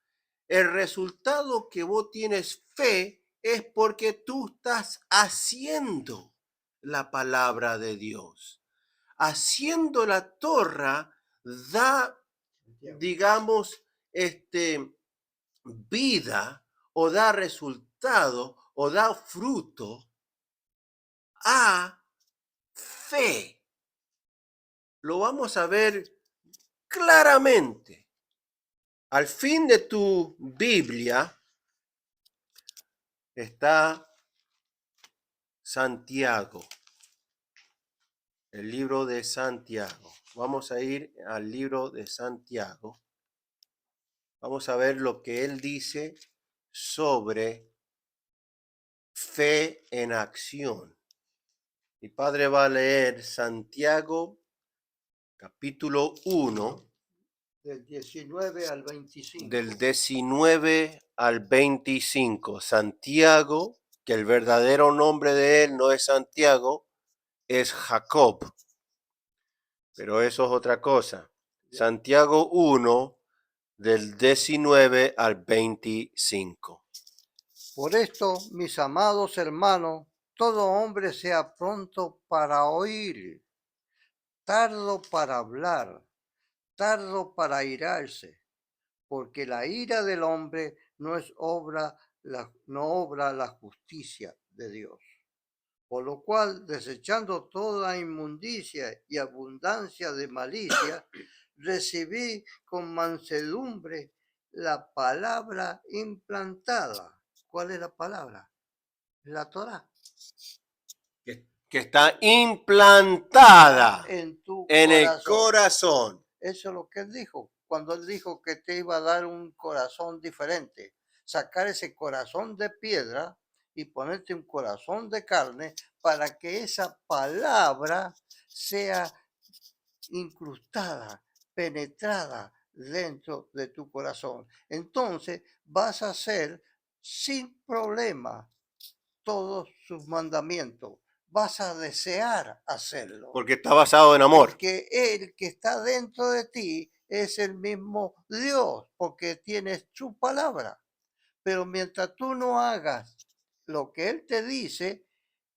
El resultado que vos tienes fe es porque tú estás haciendo la palabra de Dios. Haciendo la Torah da, digamos, vida o da resultado o da fruto a fe. Lo vamos a ver claramente. Al fin de tu Biblia está Santiago, el libro de Santiago. Vamos a ir al libro de Santiago. Vamos a ver lo que él dice sobre fe en acción. Mi padre va a leer Santiago capítulo 1. Del 19 al 25. Del 19 al 25. Santiago, que el verdadero nombre de él no es Santiago, es Jacob. Pero eso es otra cosa. Santiago 1, del 19 al 25. Por esto, mis amados hermanos, todo hombre sea pronto para oír, tardo para hablar, tardo para airarse, porque la ira del hombre no obra la justicia de Dios. Por lo cual, desechando toda inmundicia y abundancia de malicia, recibí con mansedumbre la palabra implantada. ¿Cuál es la palabra? La Torá. Que está implantada En tu en el corazón. corazón. Eso es lo que él dijo, cuando él dijo que te iba a dar un corazón diferente. Sacar ese corazón de piedra y ponerte un corazón de carne para que esa palabra sea incrustada, penetrada dentro de tu corazón. Entonces vas a hacer sin problema todos sus mandamientos. Vas a desear hacerlo. Porque está basado en amor. Porque el que está dentro de ti es el mismo Dios, porque tienes su palabra. Pero mientras tú no hagas lo que Él te dice,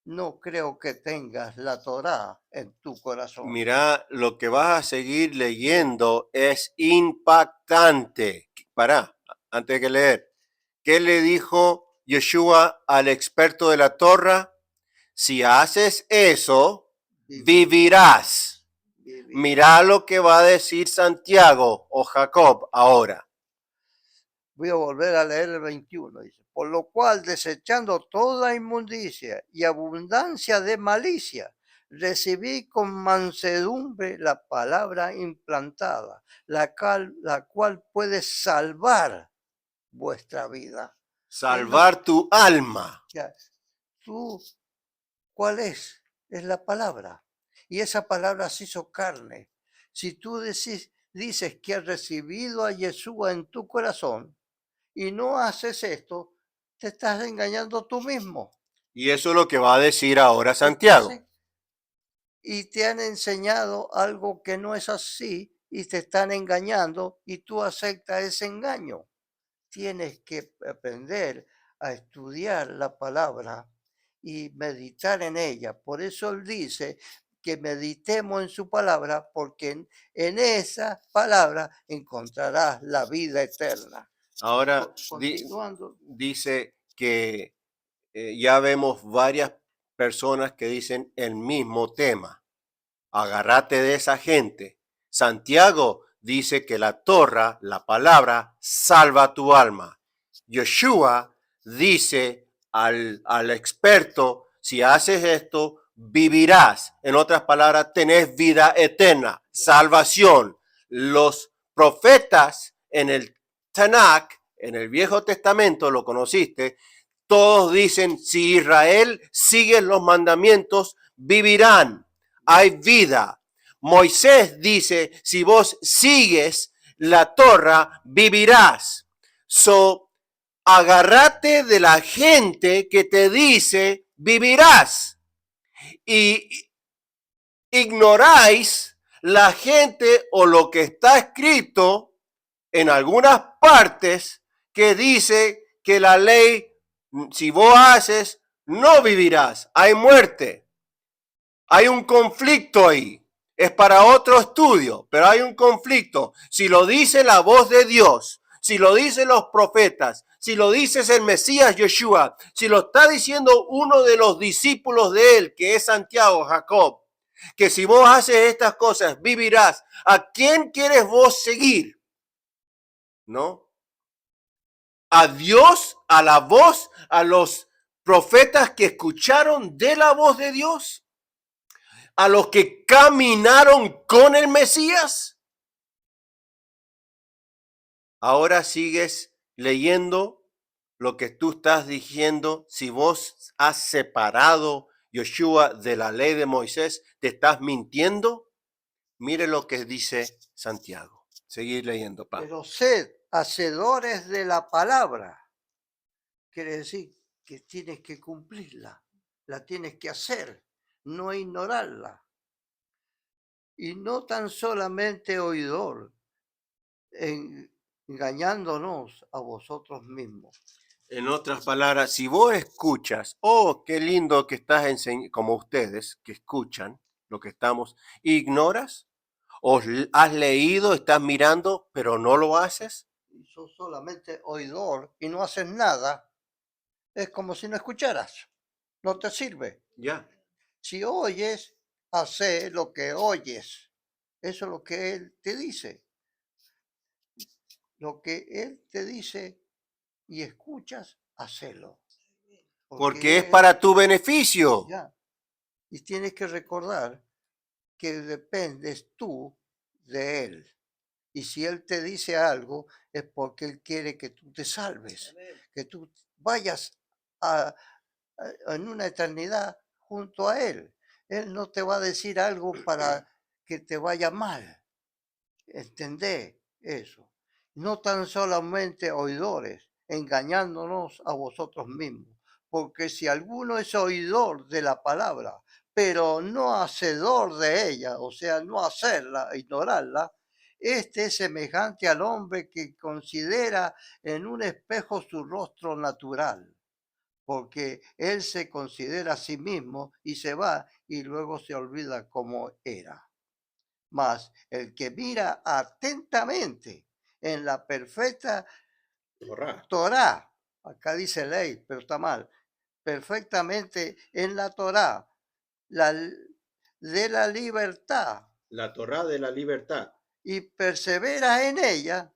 no creo que tengas la Torá en tu corazón. Mira, lo que vas a seguir leyendo es impactante. Pará, antes de que leer. ¿Qué le dijo Yeshua al experto de la Torah? Si haces eso, vivirás. Mira lo que va a decir Santiago o Jacob ahora. Voy a volver a leer el 21. Dice, por lo cual, desechando toda inmundicia y abundancia de malicia, recibí con mansedumbre la palabra implantada, la cual puede salvar vuestra vida. Salvar tu alma. Ya, tú, ¿cuál es? Es la palabra. Y esa palabra se hizo carne. Si tú dices que has recibido a Yeshua en tu corazón y no haces esto, te estás engañando tú mismo. Y eso es lo que va a decir ahora Santiago. Y te han enseñado algo que no es así y te están engañando y tú aceptas ese engaño. Tienes que aprender a estudiar la palabra y meditar en ella. Por eso él dice que meditemos en su palabra, porque en esa palabra encontrarás la vida eterna. Ahora dice que ya vemos varias personas que dicen el mismo tema. Agárrate de esa gente. Santiago dice que la Torah, la palabra, salva tu alma. Yeshua dice al experto, si haces esto, vivirás. En otras palabras, tenés vida eterna, salvación. Los profetas en el Tanakh, en el Viejo Testamento, lo conociste, todos dicen, si Israel sigue los mandamientos, vivirán. Hay vida. Moisés dice, si vos sigues la Torah, vivirás. So, agárrate de la gente que te dice, vivirás. Y ignoráis la gente o lo que está escrito en algunas partes que dice que la ley, si vos haces, no vivirás, hay muerte, hay un conflicto ahí. Es para otro estudio, pero hay un conflicto. Si lo dice la voz de Dios, si lo dicen los profetas, si lo dice el Mesías Yeshua, si lo está diciendo uno de los discípulos de él, que es Santiago, Jacob, que si vos haces estas cosas, vivirás. ¿A quién quieres vos seguir? ¿No? ¿A Dios, a la voz, a los profetas que escucharon de la voz de Dios? ¿A los que caminaron con el Mesías? Ahora sigues leyendo lo que tú estás diciendo. Si vos has separado Yoshua de la ley de Moisés, ¿te estás mintiendo? Mire lo que dice Santiago. Seguir leyendo, pa. Pero sed hacedores de la palabra. Quiere decir que tienes que cumplirla, la tienes que hacer, no ignorarla. Y no tan solamente oidor, engañándonos a vosotros mismos. En otras palabras, si vos escuchas, oh, qué lindo que estás enseñando, como ustedes que escuchan lo que estamos, ignoras, o has leído, estás mirando, pero no lo haces. Y sos solamente oidor y no haces nada, es como si no escucharas, no te sirve. Ya. Si oyes, hace lo que oyes. Eso es lo que Él te dice. Lo que Él te dice y escuchas, hacelo. Porque es Él, para tu beneficio. ya. Y tienes que recordar que dependes tú de Él. Y si Él te dice algo, es porque Él quiere que tú te salves, que tú vayas en una eternidad junto a Él. Él no te va a decir algo para que te vaya mal. Entendé eso. No tan solamente oidores, engañándonos a vosotros mismos. Porque si alguno es oidor de la palabra, pero no hacedor de ella, o sea, no hacerla, ignorarla, este es semejante al hombre que considera en un espejo su rostro natural, porque él se considera a sí mismo y se va y luego se olvida cómo era. Mas el que mira atentamente en la perfecta Torá, acá dice ley, pero está mal, perfectamente en la Torá, la, de la libertad, La Torá de la libertad. y persevera en ella,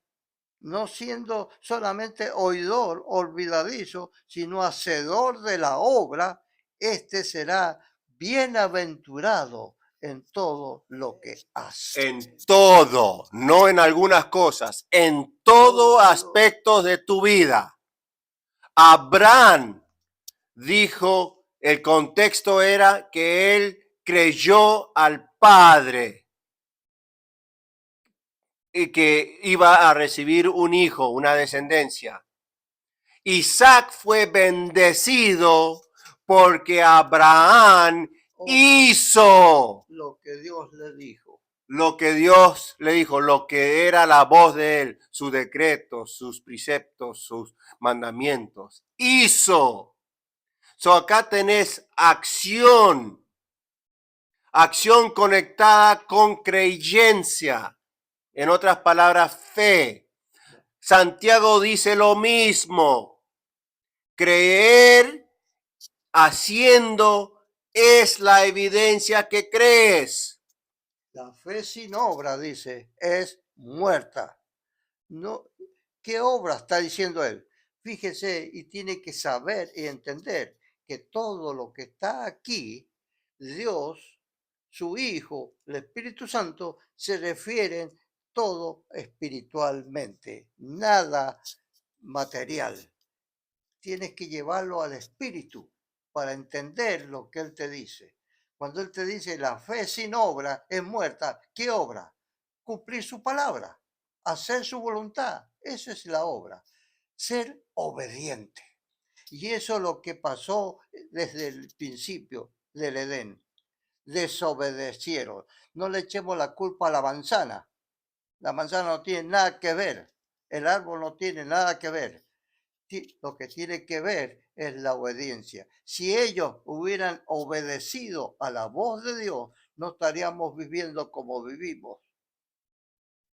no siendo solamente oidor olvidadizo, sino hacedor de la obra, este será bienaventurado en todo lo que hace. En todo, no en algunas cosas, en todo aspecto de tu vida. Abraham dijo, el contexto era que él creyó al Padre y que iba a recibir un hijo, una descendencia. Isaac fue bendecido porque Abraham hizo lo que Dios le dijo. Lo que Dios le dijo, lo que era la voz de él, sus decretos, sus preceptos, sus mandamientos. Hizo. Acá tenés acción. Acción conectada con creencia. En otras palabras, fe. Santiago dice lo mismo. Creer haciendo es la evidencia que crees. La fe sin obra, dice, es muerta. No, ¿qué obra está diciendo él? Fíjese y tiene que saber y entender que todo lo que está aquí, Dios, su Hijo, el Espíritu Santo, se refieren todo espiritualmente, nada material. Tienes que llevarlo al Espíritu para entender lo que Él te dice. Cuando Él te dice la fe sin obra es muerta, ¿qué obra? Cumplir su palabra, hacer su voluntad. Esa es la obra. Ser obediente. Y eso es lo que pasó desde el principio del Edén. desobedecieron. No le echemos la culpa a la manzana. La manzana no tiene nada que ver. El árbol no tiene nada que ver. Lo que tiene que ver es la obediencia. Si ellos hubieran obedecido a la voz de Dios, no estaríamos viviendo como vivimos.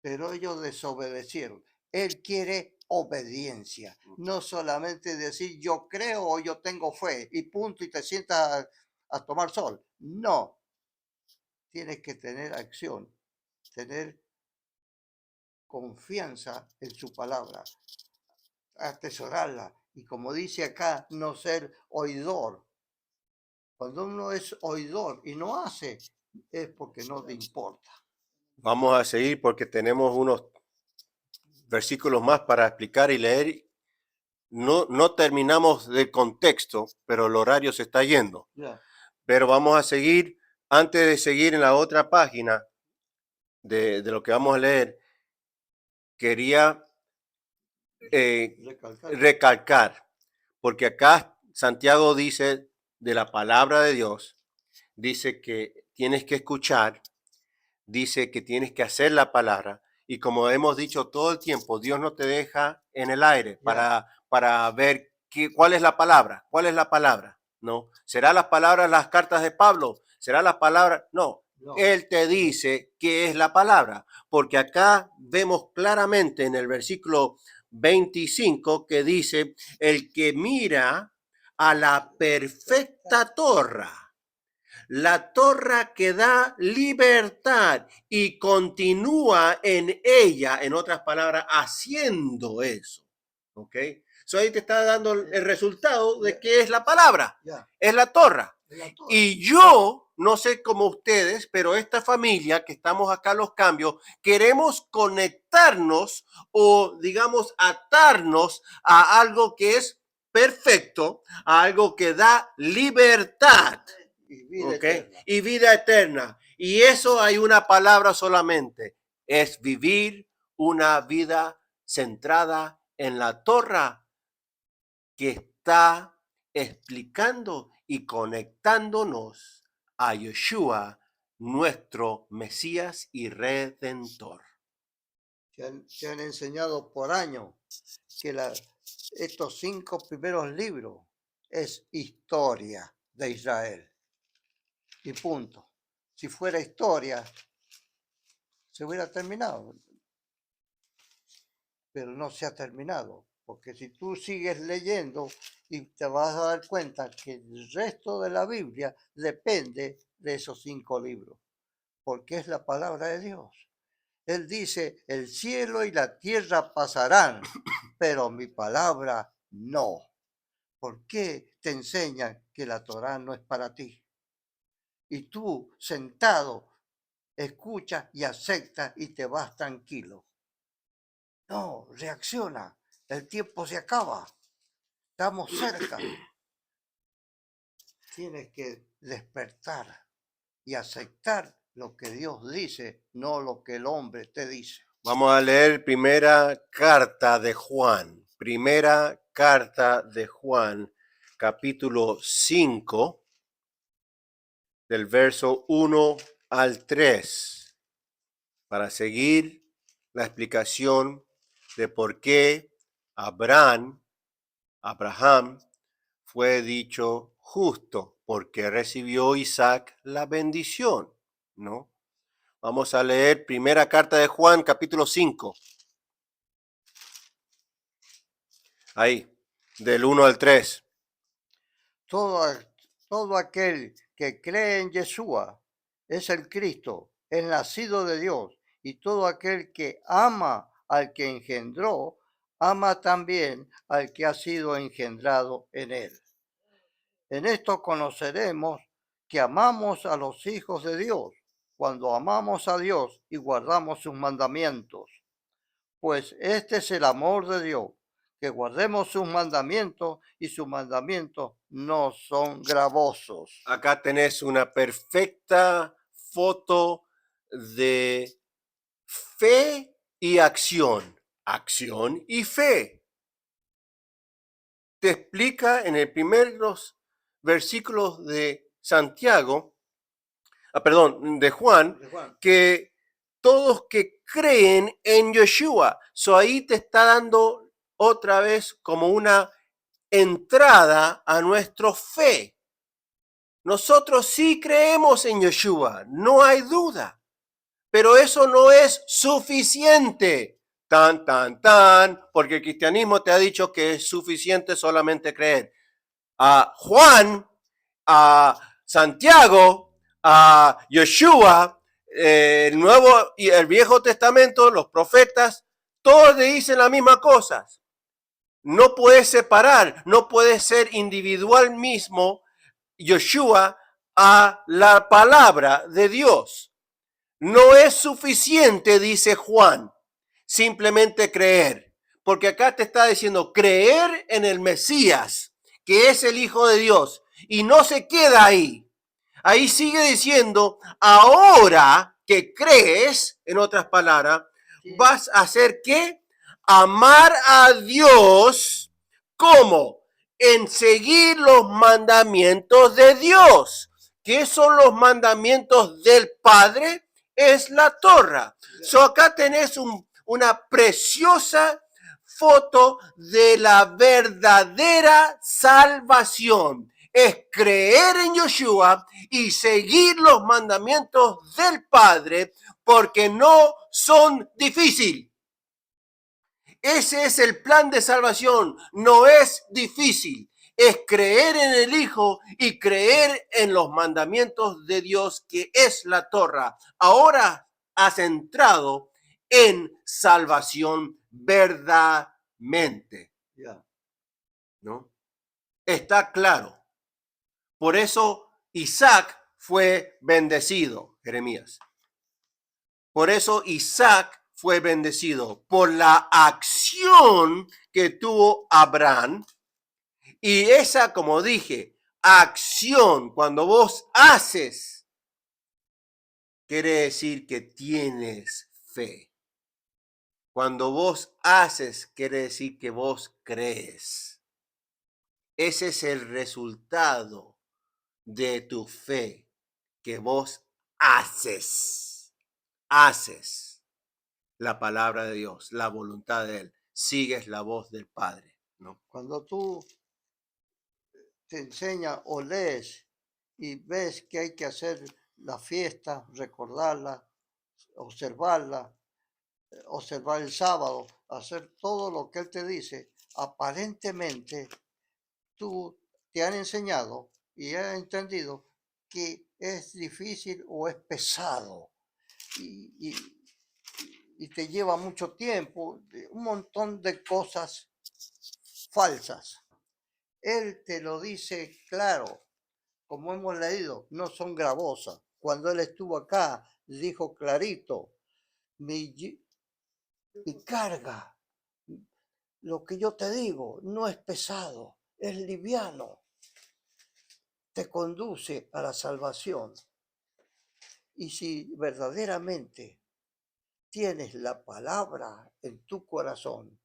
Pero ellos desobedecieron. Él quiere obediencia, no solamente decir yo creo o yo tengo fe y punto y te sientas a tomar sol. No, tienes que tener acción, tener confianza en su palabra, atesorarla y como dice acá, no ser oidor. Cuando uno es oidor y no hace, es porque no te importa. Vamos a seguir porque tenemos unos versículos más para explicar y leer. No terminamos del contexto, pero el horario se está yendo. Yeah. Pero vamos a seguir, antes de seguir en la otra página de lo que vamos a leer, quería recalcar, porque acá Santiago dice de la palabra de Dios, dice que tienes que escuchar, dice que tienes que hacer la palabra, y como hemos dicho todo el tiempo, Dios no te deja en el aire para ver cuál es la palabra, ¿no? ¿Será las palabras las cartas de Pablo? ¿Será las palabras? No. Él te dice qué es la palabra, porque acá vemos claramente en el versículo 25 que dice, el que mira a la perfecta torre, la torre que da libertad y continúa en ella, en otras palabras, haciendo eso. ¿Ok? So ahí te está dando el resultado de qué es la palabra. Es la torre. Y yo, no sé cómo ustedes, pero esta familia que estamos acá los cambios, queremos conectarnos o digamos atarnos a algo que es perfecto, a algo que da libertad. Y vida eterna. Y eso hay una palabra solamente, es vivir una vida centrada en la torre que está explicando y conectándonos a Yeshua, nuestro Mesías y Redentor. Se han enseñado por años que estos 5 primeros libros es historia de Israel. Y punto. Si fuera historia, se hubiera terminado. Pero no se ha terminado. Porque si tú sigues leyendo y te vas a dar cuenta que el resto de la Biblia depende de esos 5 libros. Porque es la palabra de Dios. Él dice, el cielo y la tierra pasarán, pero mi palabra no. ¿Por qué te enseñan que la Torá no es para ti? Y tú, sentado, escuchas y aceptas y te vas tranquilo. No, reacciona. El tiempo se acaba. Estamos cerca. Tienes que despertar y aceptar lo que Dios dice, no lo que el hombre te dice. Vamos a leer primera carta de Juan. Primera carta de Juan, capítulo 5, del verso 1 al 3, para seguir la explicación de por qué Abraham fue dicho justo, porque recibió Isaac la bendición, ¿no? Vamos a leer primera carta de Juan, capítulo 5. Ahí, del 1 al 3. Todo aquel que cree en Yeshua es el Cristo, el nacido de Dios, y todo aquel que ama al que engendró, ama también al que ha sido engendrado en él. En esto conoceremos que amamos a los hijos de Dios, cuando amamos a Dios y guardamos sus mandamientos. Pues este es el amor de Dios, que guardemos sus mandamientos y sus mandamientos no son gravosos. Acá tenés una perfecta foto de fe y acción. Acción y fe. Te explica en el primer versículos de Santiago perdón, de Juan, de Juan. que todos que creen en Yeshua. So ahí te está dando otra vez como una entrada a nuestra fe. Nosotros sí creemos en Yeshua, no hay duda, pero eso no es suficiente. Porque el cristianismo te ha dicho que es suficiente solamente creer. A Juan, a Santiago, a Yeshua, el Nuevo y el Viejo Testamento, los profetas, todos le dicen las mismas cosas. No puedes separar, no puedes ser individual mismo, Yeshua, a la palabra de Dios. No es suficiente, dice Juan, simplemente creer. Porque acá te está diciendo creer en el Mesías, que es el Hijo de Dios. Y no se queda ahí. Ahí sigue diciendo, ahora que crees, en otras palabras, Sí. vas a hacer ¿qué? Amar a Dios. ¿Cómo? En seguir los mandamientos de Dios. ¿Qué son los mandamientos del Padre? Es la Torah. So acá tenés una preciosa foto de la verdadera salvación. Es creer en Yeshua y seguir los mandamientos del Padre porque no son difíciles. Ese es el plan de salvación. No es difícil. Es creer en el Hijo y creer en los mandamientos de Dios, que es la Torah. Ahora has entrado en salvación verdaderamente. Ya. ¿No? Está claro. Por eso Isaac fue bendecido, Jeremías. Por eso Isaac fue bendecido por la acción que tuvo Abraham. Y esa, como dije, acción, cuando vos haces, quiere decir que tienes fe. Cuando vos haces, quiere decir que vos crees. Ese es el resultado de tu fe, que vos haces la palabra de Dios, la voluntad de Él, sigues la voz del Padre, ¿no? Cuando tú te enseñas o lees y ves que hay que hacer la fiesta, recordarla, observarla, observar el sábado, hacer todo lo que él te dice, aparentemente tú te han enseñado y has entendido que es difícil o es pesado y, y te lleva mucho tiempo, un montón de cosas falsas. Él te lo dice claro, como hemos leído, no son gravosas. Cuando él estuvo acá, dijo clarito, mi carga, lo que yo te digo, no es pesado, es liviano, te conduce a la salvación. Y si verdaderamente tienes la palabra en tu corazón,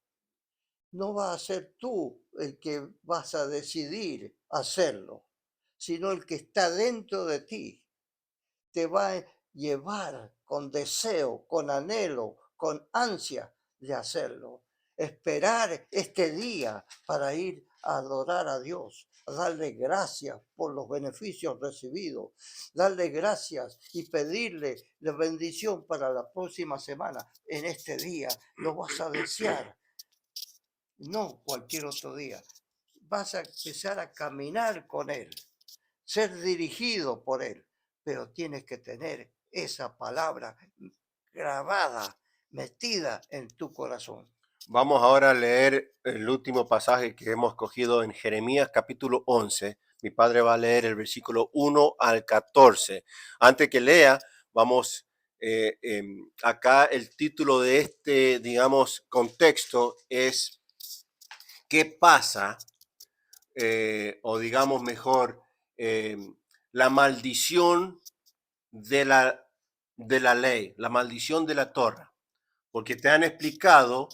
no vas a ser tú el que vas a decidir hacerlo, sino el que está dentro de ti. Te va a llevar con deseo, con anhelo, con ansia de hacerlo. Esperar este día para ir a adorar a Dios, a darle gracias por los beneficios recibidos, darle gracias y pedirle la bendición para la próxima semana. En este día lo vas a desear, no cualquier otro día. Vas a empezar a caminar con Él, ser dirigido por Él, pero tienes que tener esa palabra grabada, metida en tu corazón. Vamos ahora a leer el último pasaje que hemos cogido en Jeremías capítulo 11. Mi padre va a leer el versículo 1 al 14. Antes que lea, vamos, acá el título de este, digamos, contexto es ¿qué pasa? O digamos mejor, la maldición de la ley, la maldición de la Torah. Porque te han explicado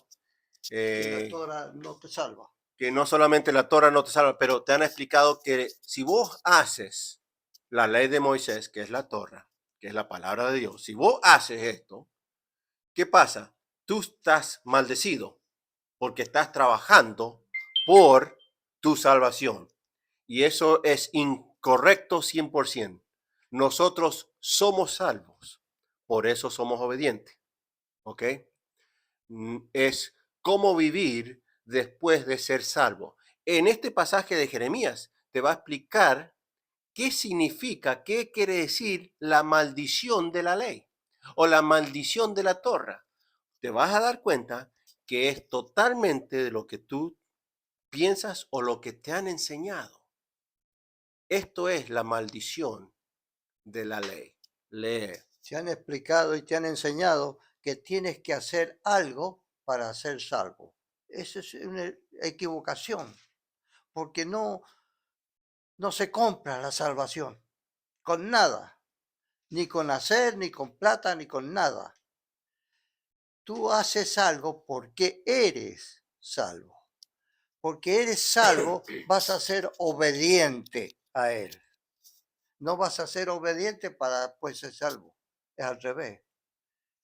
que la Torah no te salva. Que no solamente la Torah no te salva, pero te han explicado que si vos haces la ley de Moisés, que es la Torah, que es la palabra de Dios, si vos haces esto, ¿qué pasa? Tú estás maldecido porque estás trabajando por tu salvación. Y eso es incorrecto 100%. Nosotros somos salvos, por eso somos obedientes. ¿Ok? Es cómo vivir después de ser salvo. En este pasaje de Jeremías te va a explicar qué significa, qué quiere decir la maldición de la ley o la maldición de la Torah. Te vas a dar cuenta que es totalmente de lo que tú piensas o lo que te han enseñado. Esto es la maldición de la ley. Lee. Te han explicado y te han enseñado que tienes que hacer algo para ser salvo. Esa es una equivocación, porque no se compra la salvación con nada, ni con hacer, ni con plata, ni con nada. Tú haces algo porque eres salvo. Porque eres salvo, vas a ser obediente a Él. No vas a ser obediente para después ser salvo. Es al revés.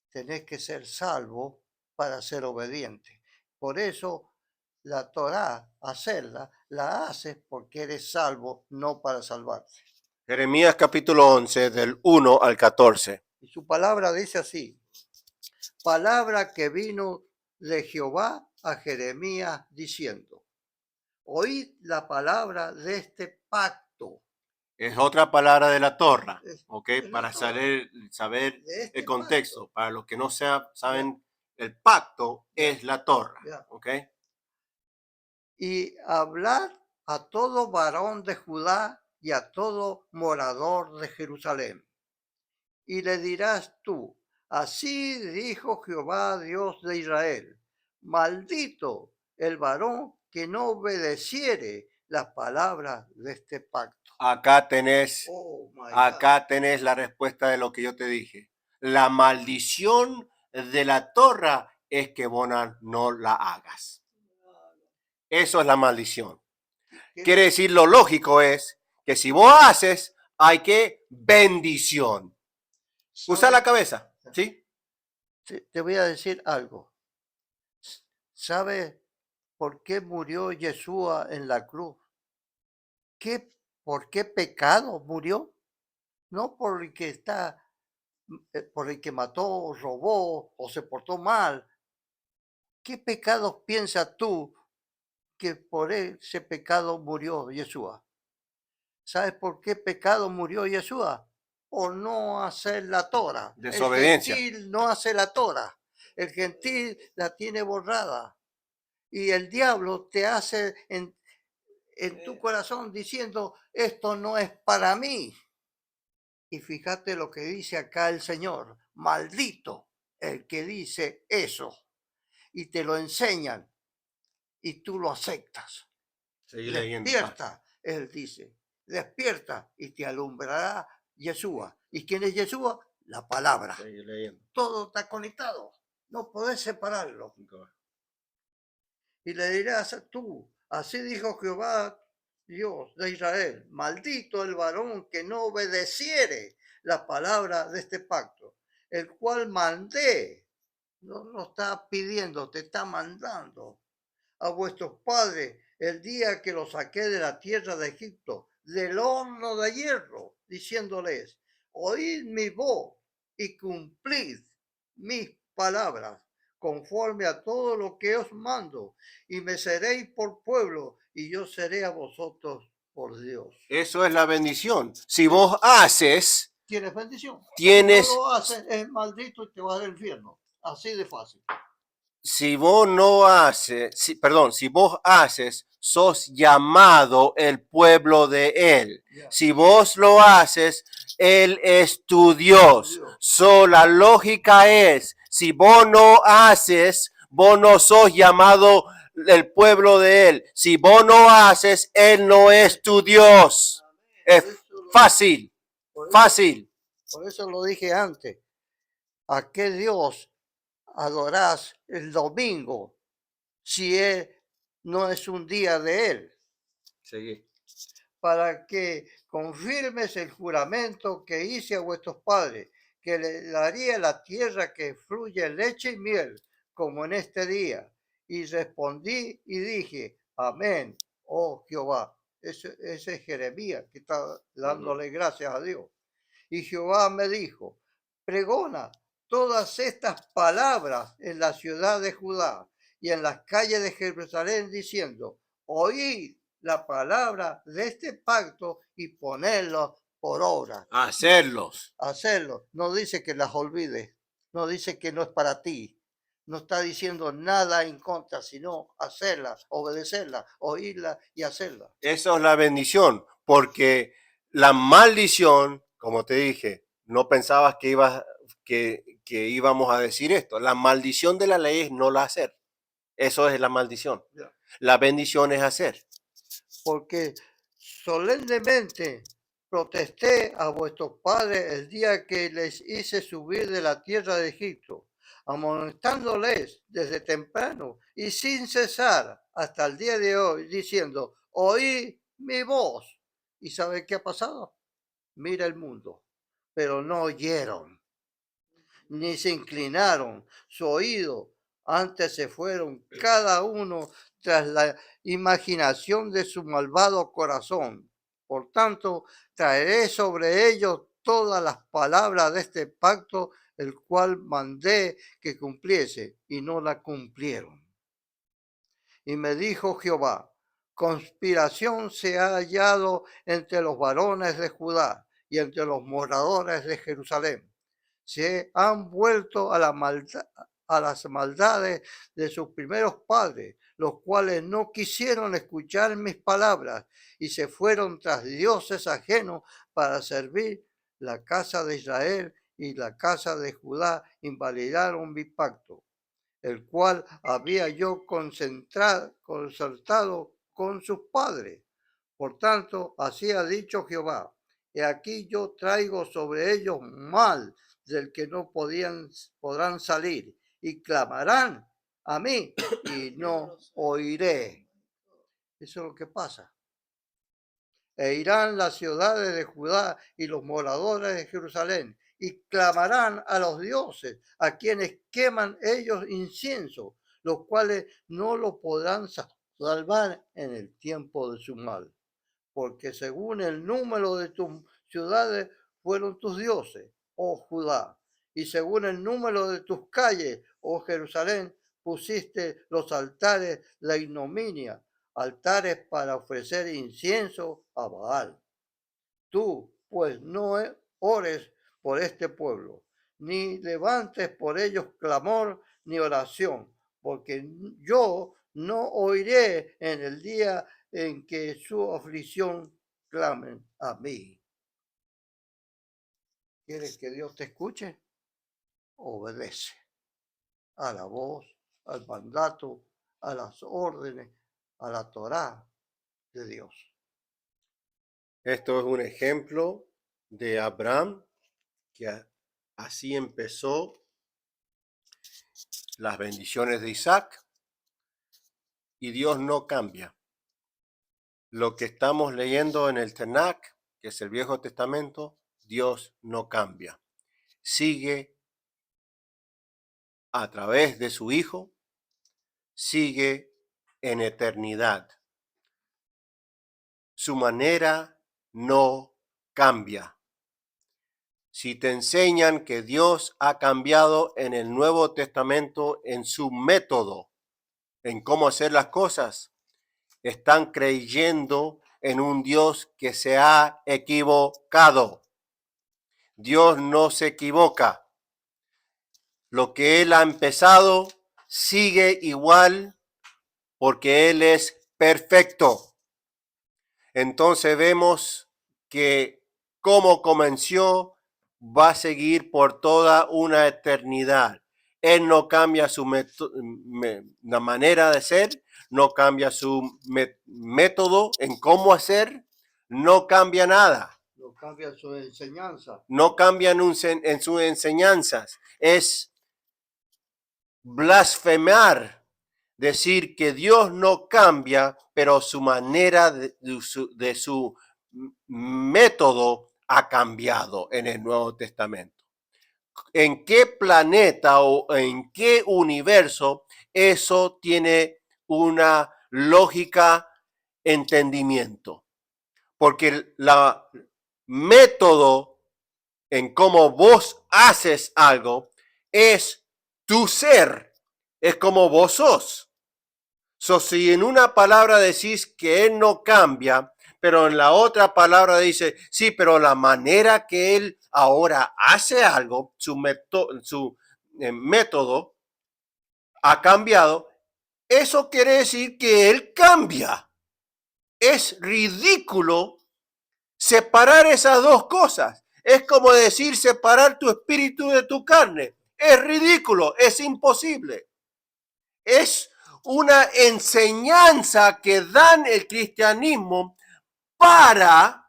Tenés que ser salvo para ser obediente. Por eso la Torá, hacerla, la haces porque eres salvo, no para salvarte. Jeremías capítulo 11, del 1 al 14. Y su palabra dice así: palabra que vino de Jehová a Jeremías diciendo: oíd la palabra de este pacto. Es otra palabra de la Torah, ¿ok? Es la Para Torah. saber De este el contexto. pacto. Para los que no saben, el pacto Ya. es la Torah, Ya. ¿ok? Y hablar a todo varón de Judá y a todo morador de Jerusalén. Y le dirás tú: así dijo Jehová Dios de Israel: maldito el varón que no obedeciere las palabras de este pacto. Acá tenés, Oh my God. acá tenés la respuesta de lo que yo te dije. La maldición de la Torah es que vos no la hagas. Eso es la maldición. Quiere decir, lo lógico es que si vos haces, hay que bendición. Usa la cabeza, ¿sí? Te voy a decir algo. ¿Sabes por qué murió Yeshua en la cruz? ¿Por qué pecado murió? No por el que por el que mató, robó o se portó mal. ¿Qué pecados piensas tú que por ese pecado murió Yeshua? ¿Sabes por qué pecado murió Yeshua? Por no hacer la Torah. Desobediencia. El gentil no hace la Torah. El gentil la tiene borrada. Y el diablo te hace en tu corazón diciendo: esto no es para mí. Y fíjate lo que dice acá el Señor: maldito el que dice eso. Y te lo enseñan y tú lo aceptas. Seguí leyendo. Despierta, Él dice, despierta y te alumbrará Yeshua. ¿Y quién es Yeshua? La palabra. Seguí leyendo. Todo está conectado, no podés separarlo. Y le dirás tú: así dijo Jehová Dios de Israel: maldito el varón que no obedeciere la palabra de este pacto, el cual mandé. No está pidiendo, te está mandando a vuestros padres el día que los saqué de la tierra de Egipto, del horno de hierro, diciéndoles: oíd mi voz y cumplid mis palabras, conforme a todo lo que os mando, y me seréis por pueblo, y yo seré a vosotros por Dios. Eso es la bendición. Si vos haces, Tienes bendición. tienes, Si no lo haces, es maldito y te vas al infierno. Así de fácil. si vos no haces, si vos haces, sos llamado el pueblo de Él. Ya. Si vos lo haces, Él es tu Dios. La lógica es, si vos no haces, vos no sos llamado el pueblo de Él. Si vos no haces, Él no es tu Dios. Es fácil, fácil. Por eso lo dije antes. ¿A qué Dios adorás el domingo si no es un día de Él? Seguí. para que confirmes el juramento que hice a vuestros padres, que le daría la tierra que fluye leche y miel, como en este día. Y respondí y dije, amén, oh Jehová. Ese es Jeremías que está dándole gracias a Dios. Y Jehová me dijo, pregona todas estas palabras en la ciudad de Judá y en las calles de Jerusalén, diciendo, oíd la palabra de este pacto y ponedlo por obra. Hacerlos. Hacerlo. No dice que las olvides, no dice que no es para ti. No está diciendo nada en contra, sino hacerlas, obedecerlas, oírlas y hacerlas. Esa es la bendición, porque la maldición, como te dije, no pensabas que íbamos a decir esto. La maldición de la ley es no la hacer. Eso es la maldición. La bendición es hacer. Porque solemnemente protesté a vuestros padres el día que les hice subir de la tierra de Egipto, amonestándoles desde temprano y sin cesar hasta el día de hoy, diciendo, oí mi voz. ¿Y sabe qué ha pasado? Mira el mundo, pero no oyeron, ni se inclinaron su oído, antes se fueron cada uno tras la imaginación de su malvado corazón. Por tanto, traeré sobre ellos todas las palabras de este pacto, el cual mandé que cumpliese, y no la cumplieron. Y me dijo Jehová, conspiración se ha hallado entre los varones de Judá y entre los moradores de Jerusalén. Se han vuelto a las maldades de sus primeros padres, los cuales no quisieron escuchar mis palabras y se fueron tras dioses ajenos para servir. La casa de Israel y la casa de Judá invalidaron mi pacto, el cual había yo concertado con sus padres. Por tanto, así ha dicho Jehová, y aquí yo traigo sobre ellos mal del que no podrán salir, y clamarán a mí, y no oiré. Eso es lo que pasa. E irán las ciudades de Judá y los moradores de Jerusalén, y clamarán a los dioses, a quienes queman ellos incienso, los cuales no lo podrán salvar en el tiempo de su mal. Porque según el número de tus ciudades fueron tus dioses, oh Judá, y según el número de tus calles, oh Jerusalén, pusiste los altares, la ignominia, altares para ofrecer incienso a Baal. Tú, pues, no ores por este pueblo, ni levantes por ellos clamor ni oración, porque yo no oiré en el día en que su aflicción clamen a mí. ¿Quieres que Dios te escuche? Obedece a la voz, al mandato, a las órdenes, a la Torá de Dios. Esto es un ejemplo de Abraham, que así empezó las bendiciones de Isaac, y Dios no cambia. Lo que estamos leyendo en el Tanakh, que es el Viejo Testamento, Dios no cambia. Sigue a través de su Hijo, sigue en eternidad. Su manera no cambia. Si te enseñan que Dios ha cambiado en el Nuevo Testamento en su método, en cómo hacer las cosas, están creyendo en un Dios que se ha equivocado. Dios no se equivoca. Lo que Él ha empezado sigue igual porque Él es perfecto. Entonces vemos que como comenzó va a seguir por toda una eternidad. Él no cambia su la manera de ser, no cambia su método en cómo hacer, no cambia nada. No cambia su enseñanza. No cambian en sus enseñanzas. Es blasfemar decir que Dios no cambia, pero su manera de su método ha cambiado en el Nuevo Testamento. ¿En qué planeta o en qué universo eso tiene una lógica, entendimiento? Porque el método en cómo vos haces algo es tu ser, es como vos sos. Si en una palabra decís que Él no cambia, pero en la otra palabra dice, sí, pero la manera que Él ahora hace algo, su método ha cambiado, eso quiere decir que Él cambia. Es ridículo separar esas dos cosas. Es como decir separar tu espíritu de tu carne. Es ridículo, es imposible. Es una enseñanza que dan el cristianismo para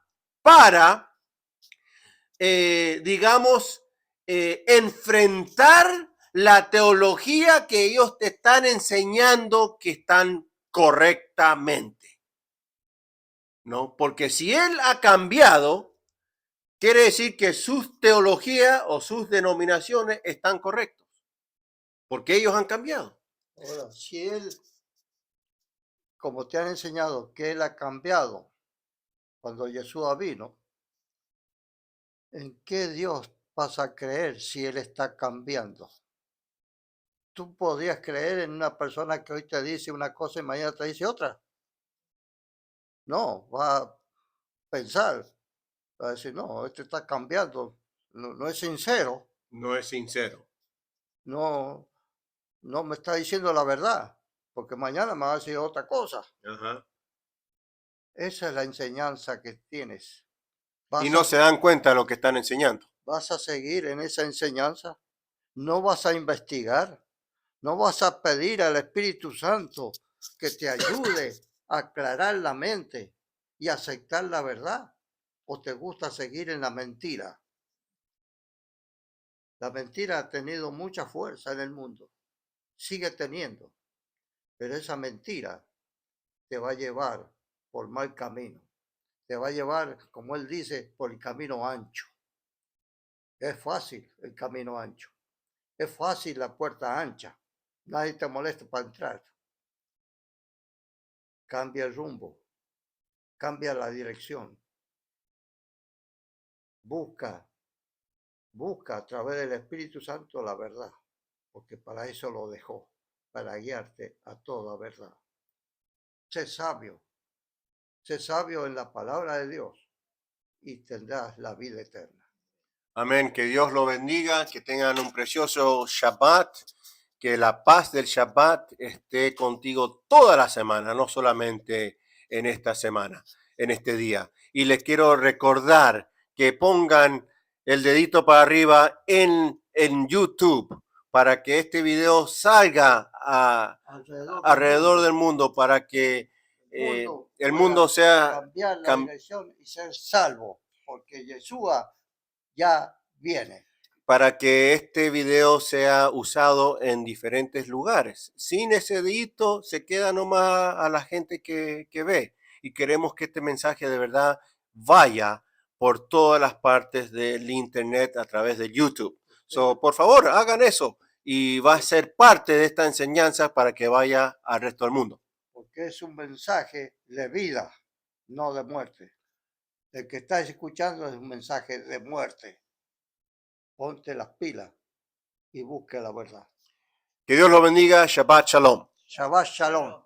digamos, enfrentar la teología que ellos te están enseñando que están correctamente, ¿no? Porque si él ha cambiado, quiere decir que sus teologías o sus denominaciones están correctos, porque ellos han cambiado. Ahora, si él, como te han enseñado que él ha cambiado cuando Jesús vino, ¿en qué Dios vas a creer si él está cambiando? Tú podrías creer en una persona que hoy te dice una cosa y mañana te dice otra. No, va a pensar, va a decir, no, este está cambiando, no es sincero, No es sincero. no, no me está diciendo la verdad, porque mañana me va a decir otra cosa. Ajá. Esa es la enseñanza que tienes. Y no se dan cuenta de lo que están enseñando. ¿Vas a seguir en esa enseñanza? ¿No vas a investigar? ¿No vas a pedir al Espíritu Santo que te ayude a aclarar la mente y aceptar la verdad? ¿O te gusta seguir en la mentira? La mentira ha tenido mucha fuerza en el mundo, sigue teniendo, pero esa mentira te va a llevar por mal camino, te va a llevar, como él dice, por el camino ancho. Es fácil el camino ancho, es fácil la puerta ancha, nadie te molesta para entrar. Cambia el rumbo, cambia la dirección. Busca a través del Espíritu Santo la verdad, porque para eso lo dejó, para guiarte a toda verdad. Sé sabio en la palabra de Dios y tendrás la vida eterna. Amén. Que Dios lo bendiga, que tengan un precioso Shabbat, que la paz del Shabbat esté contigo toda la semana, no solamente en esta semana, en este día. Y les quiero recordar que pongan el dedito para arriba en YouTube para que este video salga alrededor del mundo, para que el mundo sea cambiar la dirección y ser salvo, porque Yeshua ya viene. Para que este video sea usado en diferentes lugares. Sin ese dedito se queda nomás a la gente que ve. Y queremos que este mensaje de verdad vaya por todas las partes del internet a través de YouTube. Por favor, hagan eso y va a ser parte de esta enseñanza para que vaya al resto del mundo. Porque es un mensaje de vida, no de muerte. El que estás escuchando es un mensaje de muerte. Ponte las pilas y busque la verdad. Que Dios lo bendiga. Shabbat Shalom. Shabbat Shalom.